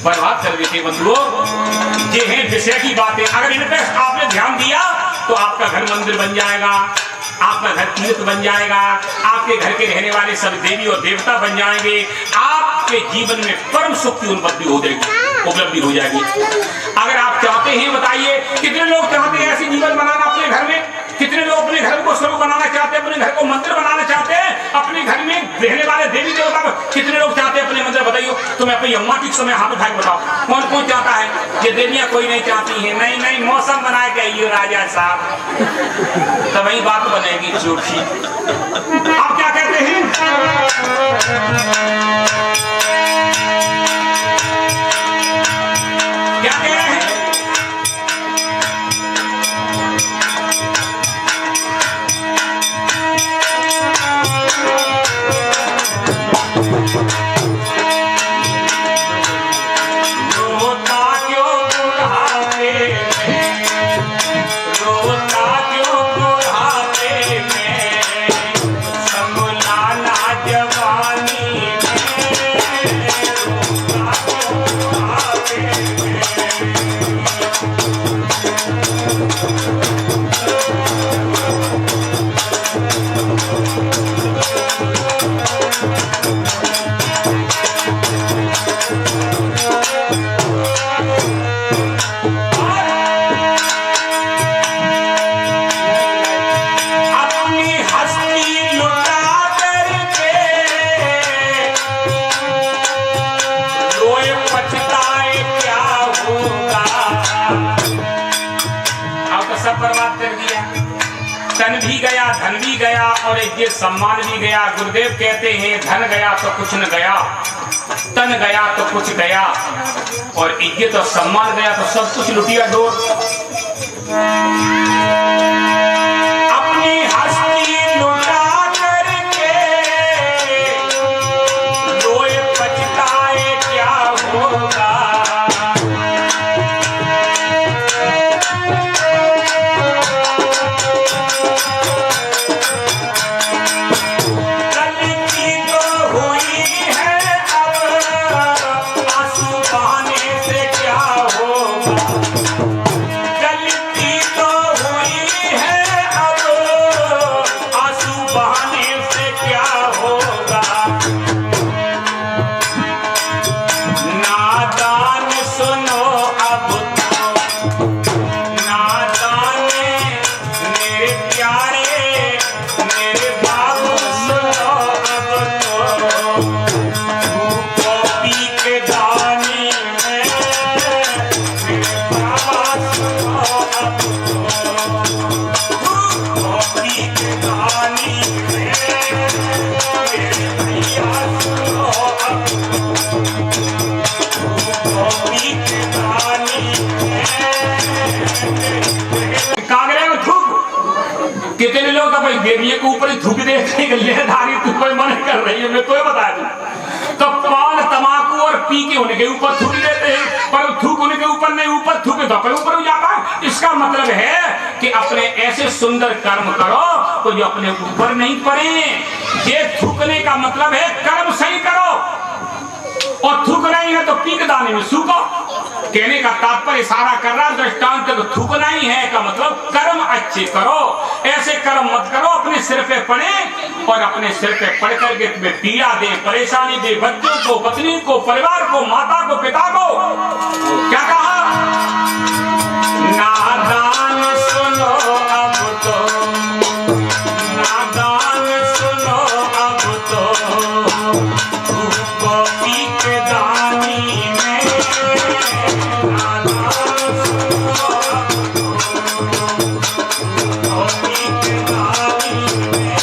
बर्बाद कर देते। बंधुओं, ये है विषय की बातें। अगर इन पर आपने ध्यान दिया तो आपका घर मंदिर बन जाएगा, आपका घर तीर्थ बन जाएगा, आपके घर के रहने वाले सब देवी और देवता बन जाएंगे, आपके जीवन में परम सुख की उपलब्धि हो जाएगी। अगर आप चाहते हैं, बताइए कितने लोग चाहते हैं ऐसे जीवन बनाना अपने घर में? कितने लोग अपने घर को स्वर्ग बनाना चाहते हैं, अपने घर को मंदिर बनाना चाहते हैं, अपने घर में रहने वाले देवी देवता को कितने लोग चाहते हैं अपने मंदिर? बताइए तो मैं अपनी अम्मा की समय हाथ उठा के बताओ कौन कौन चाहता है? ये देवियां कोई नहीं चाहती है। नहीं नहीं, मौसम बना के आइए राजा साहब, तब वही बात बनेगी झूठी। आप क्या कहते हैं? क्या कह रहे हैं? तन भी गया, धन भी गया और इज्जत सम्मान भी गया। गुरुदेव कहते हैं धन गया तो कुछ न गया, तन गया तो कुछ गया और इज्जत और सम्मान गया तो सब कुछ लुटिया डोर। अपनी हस्ती लुटा करके रोए पछताए क्या होगा। कितने लोग तो भाई देवी के ऊपर ही थूक देते हैं, लेधारी तू कोई मन कर रही है, मैं तो बता दूं। तो पान तमाकू और पी के उनके ऊपर थूक देते हैं, पर थूक उनके ऊपर नहीं, ऊपर थूके तो अपने ऊपर हो जाता है। इसका मतलब है कि अपने ऐसे सुंदर कर्म करो तो जो अपने ऊपर नहीं पड़े। ये थूकने का मतलब है कर्म सही करो, और थूकना ही है तो पीक दाने में सूखो। कहने का तात्पर्य इशारा कर रहा दृष्टांत तो थूकना ही है का मतलब कर्म अच्छे करो। ऐसे कर्म मत करो अपने सिर पे पड़े और अपने सिर पे पड़ करके तुम्हें पीड़ा दे, परेशानी दे, बच्चों को, पत्नी को, परिवार को, माता को, पिता को। क्या कहा? नादान सुनो अब तो, नादान सुनो अब तो, गोपी के दानी में नादान सुनो अब तो, गोपी के दानी में।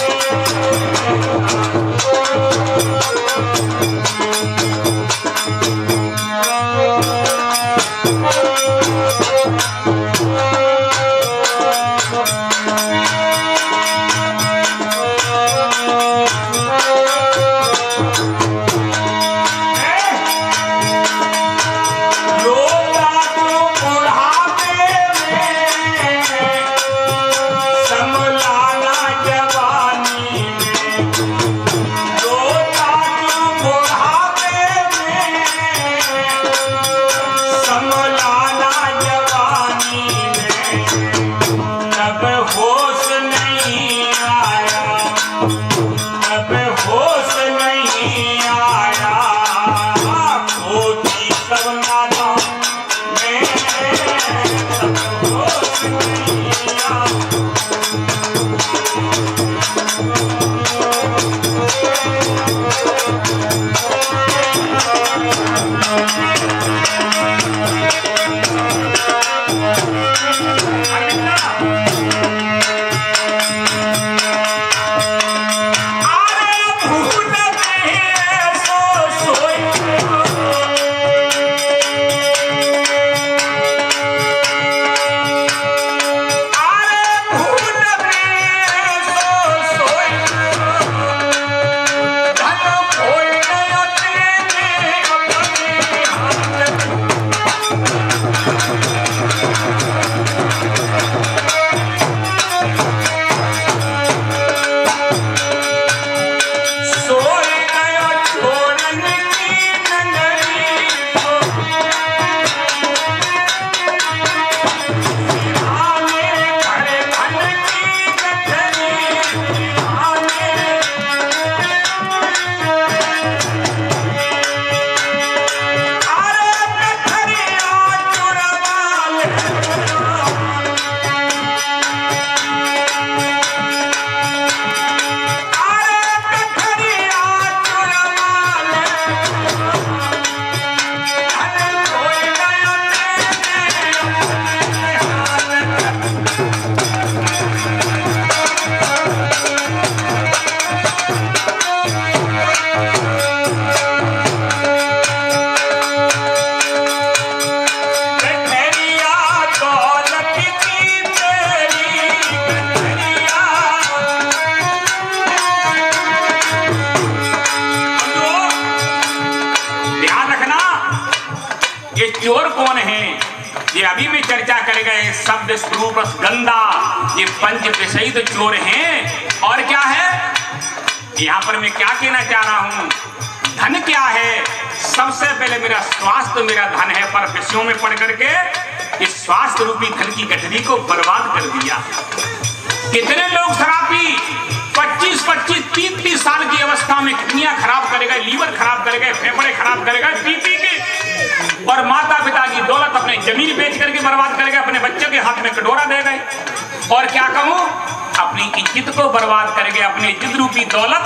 ये चोर कौन है? ये अभी में चर्चा कर गए। शब्द स्वरूप गंदा, ये पंच विषयित चोर हैं। और क्या है यहाँ पर मैं क्या कहना चाह रहा हूं? धन क्या है? सबसे पहले मेरा स्वास्थ्य मेरा धन है, पर विषयों में पढ़ करके इस स्वास्थ्य रूपी धन की गठरी को बर्बाद कर दिया। कितने लोग शराबी 25-25, 30-30 साल की अवस्था में किडनियां खराब कर गए, लीवर खराब कर गए, फेफड़े खराब कर गए पी के, और माता पिता की दौलत अपने जमीन बेच करके बर्बाद कर गए, अपने बच्चों के हाथ में कटोरा दे गए। और क्या कहूं, अपनी इज्जत को बर्बाद कर गए, अपनी इज्जत रूपी दौलत।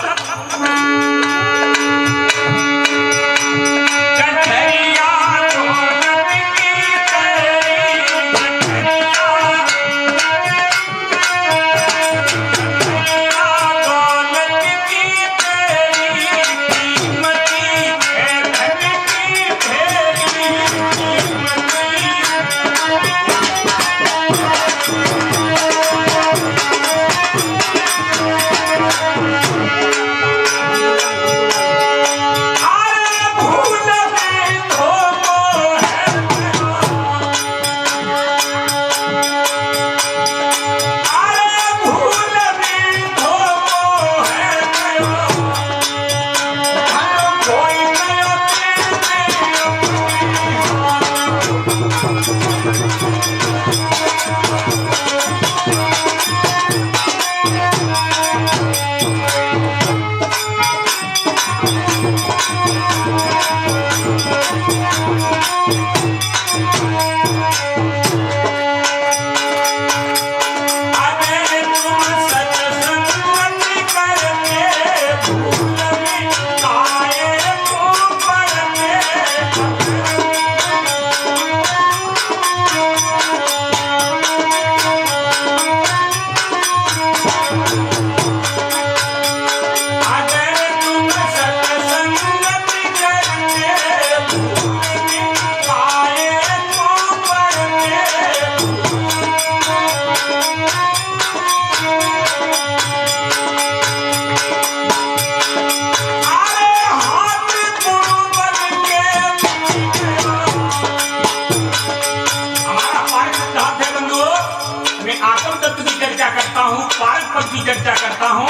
चर्चा करता हूं,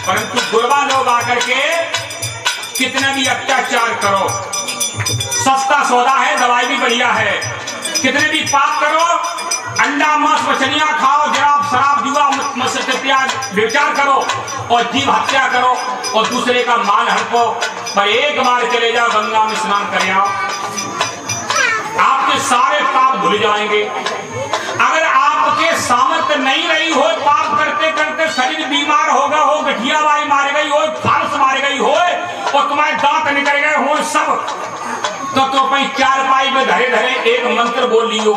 परंतु बुरबा लोग आकर के कितना भी अत्याचार करो, सस्ता सौदा है, दवाई भी बढ़िया है, कितने भी पाप करो, अंडा मांस मछलियां खाओ, शराब जुआ व्यभिचार करो और जीव हत्या करो और दूसरे का माल हड़पो, पर एक बार चले जाओ गंगा में स्नान कर आओ, आपके सारे पाप भूल जाएंगे। अगर आपके सामर्थ्य नहीं रही हो, पाप करते करते शरीर बीमार होगा हो, गठिया बाई मार गई हो, फालस मार गई हो और तुम्हारे दांत निकल गए हो सब, तो भाई चार पाई में धरे धरे एक मंत्र बोल लियो,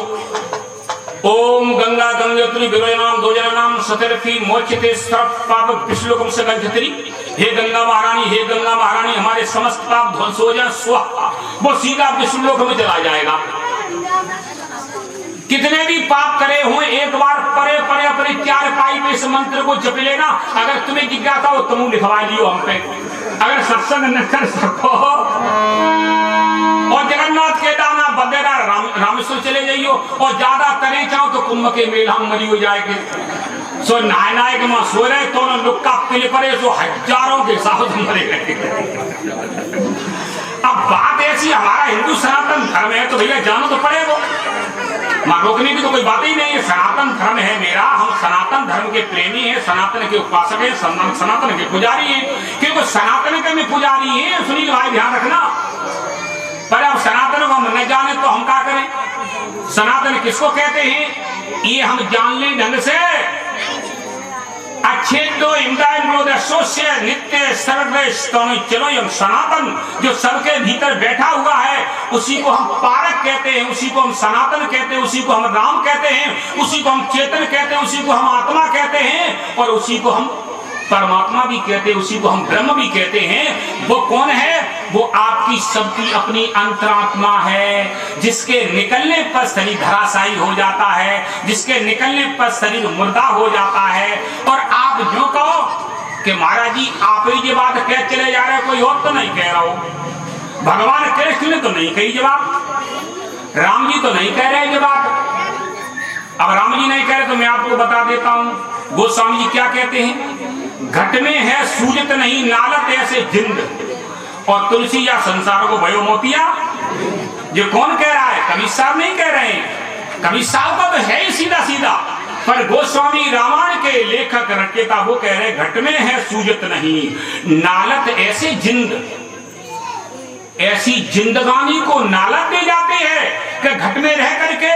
ओम गंगा गंगोत्री विरोनाम दोजनाम सतरफी मोचते सर्व पाप विश्लोकम से गंधत्री। हे गंगा महारानी हमारे समस्त पाप ध्वंस हो जाए, स्वाहा, वो सीधा विश्वलोक में चला जाएगा। कितने भी पाप करे हुए एक बार परे परे अपने चार पाई पे इस मंत्र को जप लेना। अगर तुम्हें जिज्ञासा हो तुम लिखवा लियो हम पे, अगर सत्संग न कर सको और जगन्नाथ केदारनाथ बद्रीनाथ रामेश्वर चले जाइयो और ज्यादा करे चाहो तो कुंभ के मेला मरी हो जाएगी। सो नाय के मां सो रहे तो लुक्का पिल पड़े तो हजारों के साथ मरे गए। अब बात ऐसी, हमारा हिंदू सनातन धर्म है तो भैया जानो तो पड़ेगा, मां रोकने की तो कोई बात ही नहीं है। सनातन धर्म है मेरा, हम सनातन धर्म के प्रेमी हैं, सनातन के उपासक हैं, सनातन के पुजारी हैं, क्योंकि सनातन के में पुजारी हैं। सुनील भाई ध्यान रखना, पर अब सनातन को हम न जाने तो हम क्या करें? सनातन किसको कहते हैं ये हम जान लें ढंग से। अच्छे तो नित्य चलो हम सनातन जो सबके भीतर बैठा हुआ है उसी को हम पारक कहते हैं, उसी को हम सनातन कहते हैं, उसी को हम राम कहते हैं, उसी को हम चेतन कहते हैं, उसी को हम आत्मा कहते हैं और उसी को हम परमात्मा भी कहते हैं, उसी को हम ब्रह्म भी कहते हैं। वो कौन है? वो आपकी सबकी अपनी अंतरात्मा है, जिसके निकलने पर शरीर धराशायी हो जाता है, जिसके निकलने पर शरीर मुर्दा हो जाता है। और आप जो कहो कि महाराज जी आप ही ये बात कह चले जा रहे हो, कोई और तो नहीं कह रहा हो, भगवान कृष्ण ने तो नहीं कही जवाब, राम जी तो नहीं कह रहे जवाब। अब राम जी नहीं कह रहे तो मैं आपको बता देता हूं गोस्वामी जी क्या कहते हैं। घट में है सूजत नहीं नालत ऐसे जिंद, और तुलसी या संसार को भयो मोतिया। ये कौन कह रहा है? कबीर साहब नहीं कह रहे हैं, कबीर साहब का तो है ही सीधा सीधा, पर गोस्वामी रामायण के लेखक रचयिता वो कह रहे घट में है सूजत नहीं नालत ऐसे जिंद, ऐसी जिंदगानी को नालत दे जाते हैं कि घट में रह करके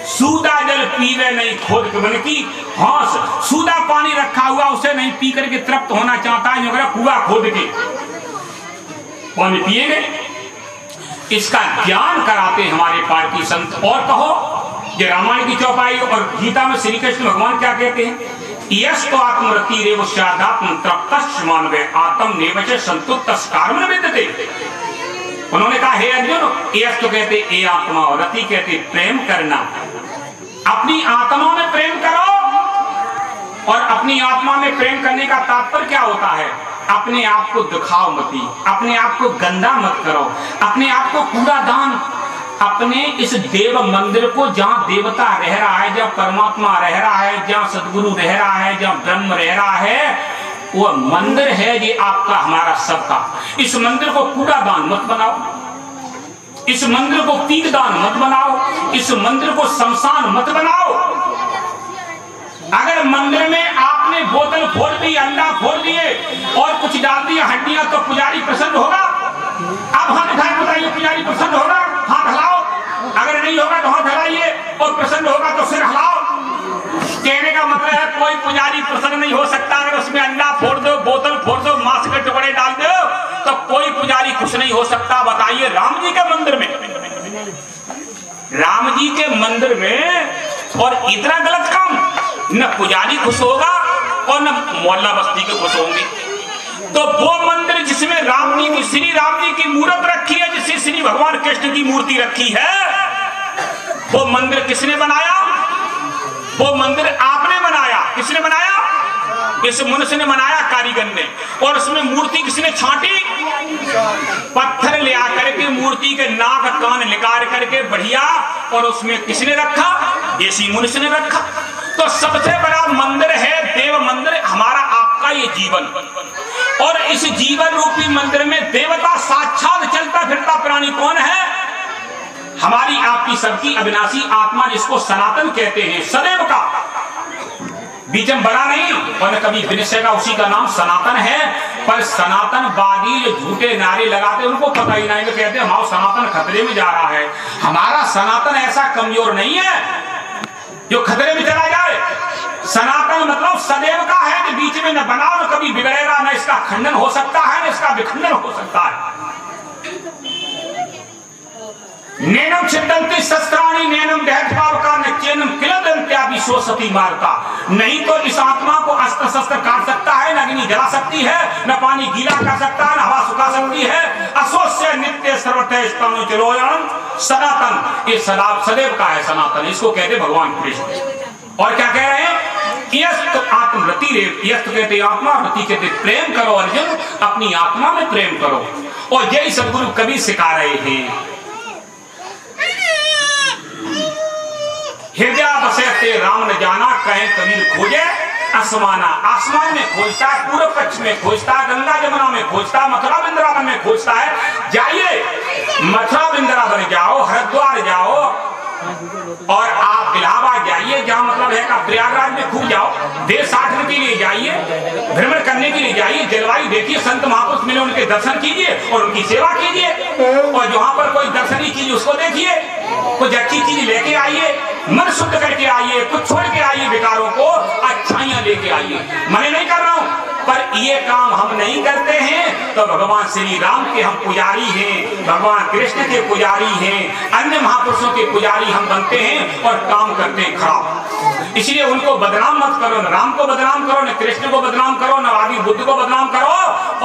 सूदा जल पीवे नहीं खोद के, मन की हौस सूदा पानी रखा हुआ उसे नहीं पी करके तृप्त होना चाहता है, कुआ खोद के पानी पिएंगे। इसका ज्ञान कराते हमारे पार्टी संत। और कहो ये रामायण की चौपाई और गीता में श्री कृष्ण भगवान क्या कहते हैं? यस तो आत्मरति रेव शादात्म तृप्तश्च मानवे आत्म नेवच संतुष्ट कर्म विद्यते। उन्होंने कहा हे अर्जुन, यस तो कहते ए आत्मा और रति कहते प्रेम करना। अपनी आत्मा में प्रेम करो, और अपनी आत्मा में प्रेम करने का तात्पर्य क्या होता है? अपने आप को दिखाओ मती, अपने आप को गंदा मत करो, अपने आप को कूड़ादान, अपने इस देव मंदिर को जहां देवता रह रहा है, जहां परमात्मा रह रहा है, जहां सदगुरु रह रहा है, जहां ब्रह्म रह रहा है, वो मंदिर है ये आपका हमारा सबका। इस मंदिर को कूड़ादान मत बनाओ, इस मंदिर को तीर्थदान मत बनाओ, इस मंदिर को शमशान मत बनाओ। अगर मंदिर में आपने बोतल फोड़ दी, अंडा फोड़ दिए और कुछ डाल दिया हड्डियां, तो पुजारी प्रसन्न होगा? आप हाथ उठाए बताइए, पुजारी प्रसन्न होगा? हाथ हिलाओ। अगर नहीं होगा तो हाथ हिलाइए, और प्रसन्न होगा तो सिर हिलाओ। कहने का मतलब है कोई पुजारी प्रसन्न नहीं हो सकता। अगर उसमें अंडा फोड़ दो, बोतल फोड़ दो, मांस के टुकड़े डाल दो, तो कोई पुजारी खुश नहीं हो सकता। बताइए राम जी के मंदिर में, राम जी के मंदिर में और इतना गलत काम, न पुजारी खुश होगा और न मोहल्ला बस्ती के खुश होंगे। तो वो मंदिर जिसमें राम जी की, श्री राम जी की मूर्त रखी है, जिससे श्री भगवान कृष्ण की मूर्ति रखी है, वो मंदिर किसने बनाया? वो मंदिर आपने बनाया। किसने बनाया? इस मनुष्य ने बनाया, कारीगर ने। और उसमें मूर्ति किसने छांटी? पत्थर ले आकर के मूर्ति के नाक कान निकाल करके बढ़िया, और उसमें किसने रखा? इसी मनुष्य ने रखा। तो सबसे बड़ा मंदिर है देव मंदिर, हमारा आपका ये जीवन। और इस जीवन रूपी मंदिर में देवता साक्षात चलता फिरता प्राणी कौन है? हमारी आपकी सबकी अविनाशी आत्मा, जिसको सनातन कहते हैं, सदैव का, बीच में बड़ा नहीं और न कभी विनिश्चय का, उसी का नाम सनातन है। पर सनातनवादी जो झूठे नारे लगाते हैं उनको पता ही नहीं, वो कहते हैं हमारा सनातन खतरे में जा रहा है। हमारा सनातन ऐसा कमजोर नहीं है जो खतरे में चला जाए। सनातन मतलब सदैव का है कि बीच में न बना, न कभी बिगड़ेगा, न इसका खंडन हो सकता है, न इसका विखंडन हो सकता है। नैनम छिद्दन्ति शस्त्राणि नैनम दहत्पावका न चैनम किलदन्त्यापि शोषति मारता। नहीं तो इस आत्मा को अस्त्र शस्त्र काट सकता है, न अग्नि जला सकती है, न पानी गीला कर सकता है, न हवा सुखा सकती है। अशोष्य नित्य सर्वतः स्थाणु चिरोयणम सनातन, ये सदैव का है सनातन, इसको कहते भगवान कृष्ण। और क्या कह रहे हैं? यस्त आत्मरति रेव, यस्त कहते आत्मा, रति कहते प्रेम करो। अर्जुन अपनी आत्मा में प्रेम करो, और यही सदगुरु कबीर सिखा रहे हैं। हृदय बसे राम न जाना, कहे कबीर खोजे आसमाना। आसमान में खोजता है, पूर्व पक्ष में खोजता है, गंगा जमुना में खोजता है, मथुरा वृंदावन में खोजता है। जाइए मथुरा वृंदावन जाओ, हरिद्वार जाओ, और आप इलाहाबाद जाइए, जहां मतलब है का प्रयागराज में खूब जाओ, देश साधने के लिए जाइए, भ्रमण करने के लिए जाइए, जलवायु देखिए, संत महापुरुष मिले उनके दर्शन कीजिए और उनकी सेवा कीजिए। और जहां पर कोई दर्शनीय चीज उसको देखिए, कुछ अच्छी चीज लेके आइए, मन शुद्ध करके आइए, कुछ छोड़ के आइए, विकारों को अच्छाइयां लेके आइए। मैं नहीं कर रहा हूं, पर ये काम हम नहीं करते हैं तो भगवान श्री राम के हम पुजारी हैं, भगवान कृष्ण के पुजारी हैं, अन्य महापुरुषों के पुजारी हम बनते हैं और काम करते हैं खराब। इसलिए उनको बदनाम मत करो, न राम को बदनाम करो, न कृष्ण को बदनाम करो, न आदि बुद्ध को बदनाम करो,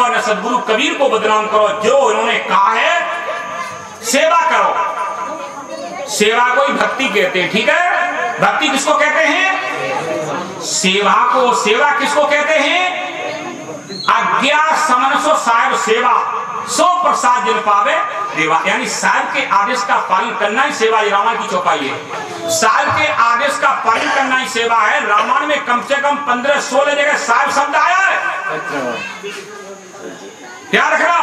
और न सदगुरु कबीर को बदनाम करो। जो उन्होंने कहा है सेवा करो, सेवा को ही भक्ति कहते हैं। ठीक है, भक्ति किसको कहते हैं? सेवा को। सेवा किसको कहते हैं? आज्ञा समनसो साहेब सेवा। सो प्रसाद जिन पावे देवा। यानी साहब के आदेश का पालन करना ही सेवा, रामायण की चौपाई है। साहब के आदेश का पालन करना ही सेवा है। रामायण में कम से कम 15-16 जगह साहब शब्द आया है। याद रखना,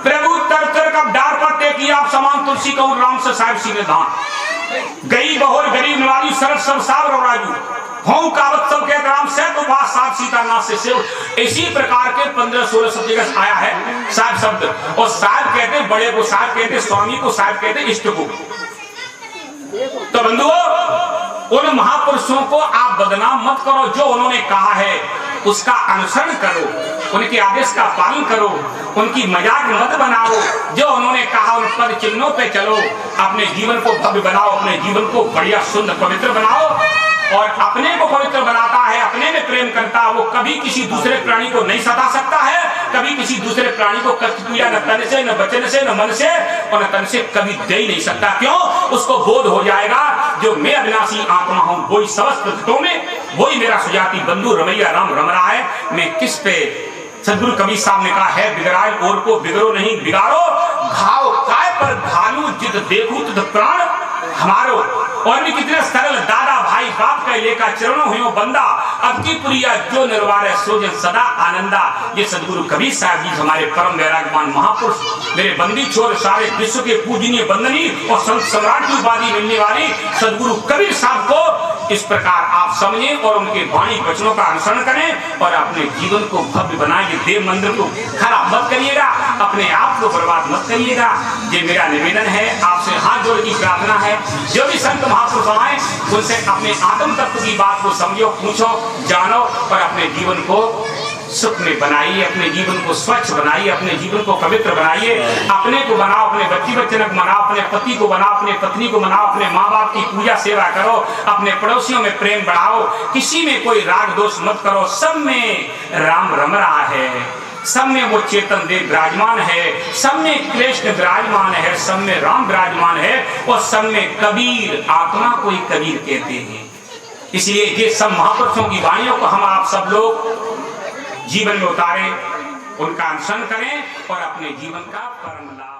प्रभु तर कब डार पर टेकी आप समान तुलसी कहूं राम से साहब सीने धान। गई बहोर गरीब नवाली सरल सब सावर और राजू हों कावत सब के राम से तो बात साथ सीता नाथ से सेव। इसी प्रकार के 15-16 सब जगह आया है साहब शब्द। और साहब कहते बड़े को साहब कहते, स्वामी को साहब कहते, इष्ट को। तो बंधुओं, उन महापुरुषों को आप बदनाम मत करो। जो उन्होंने कहा है उसका अनुसरण करो, उनके आदेश का पालन करो, उनकी मजाक मत बनाओ। जो उन्होंने कहा उन पद चिन्हों पे चलो, अपने जीवन को भव्य बनाओ, अपने जीवन को बढ़िया सुंदर पवित्र बनाओ। और अपने को पवित्र बनाता है, अपने में प्रेम करता है, वो कभी किसी दूसरे प्राणी को नहीं सता सकता है, कभी किसी दूसरे प्राणी को कष्ट पीड़ा न तन से, न वचन से, न मन से और न तन से कभी दे ही नहीं सकता। क्यों? उसको बोध हो जाएगा जो मैं अविनाशी आत्मा हूं, वही समस्त प्रकृतों में, वही मेरा सुजाति बंधु रमैया राम रम रहा है। मैं किस पे, सदगुरु कबीर साहब ने कहा है, बिगड़ाए और को बिगड़ो नहीं बिगाड़ो, घाव काय पर घालू जिद देखू तुद प्राण हमारो। और भी कितने सरल दादा भाई बाप का लेका चरणों हुई बंदा, अब की पुरिया जो निर्वार सोजन सदा आनंदा। ये सदगुरु कबीर साहब जी हमारे परम वैराग्यवान महापुरुष, मेरे बंदी छोर सारे विश्व के पूजनीय बंदनी और संत सम्राट की उपाधि मिलने वाली सदगुरु कबीर साहब को इस प्रकार आप समझें और उनके वाणी वचनों का अनुसरण करें और अपने जीवन को भव्य बनाइए। देव मंदिर को खराब मत करिएगा, अपने आप को बर्बाद मत करिएगा। ये मेरा निवेदन है, आपसे हाथ जोड़ की प्रार्थना है। जो भी संत महापुरुष आए उनसे अपने आत्म तत्व की बात को समझो, पूछो, जानो और अपने जीवन को सुख में बनाइए, अपने जीवन को स्वच्छ बनाइए, अपने जीवन को पवित्र बनाइए। अपने को बनाओ, अपने बच्ची बच्चे को बनाओ, अपने पति को बनाओ, अपने पत्नी को बनाओ, अपने माँ बाप की पूजा सेवा करो, अपने पड़ोसियों में प्रेम बढ़ाओ, किसी में कोई राग दोष मत करो। सब में राम रम रहा है, सब में वो चेतन देव विराजमान है, सब में कृष्ण विराजमान है, सब में राम विराजमान है और सब में कबीर आत्मा को ही कबीर कहते हैं। इसलिए ये सब महापुरुषों की वाणियों को हम आप सब लोग जीवन में उतारें, उनका अनुसरण करें और अपने जीवन का परम लाभ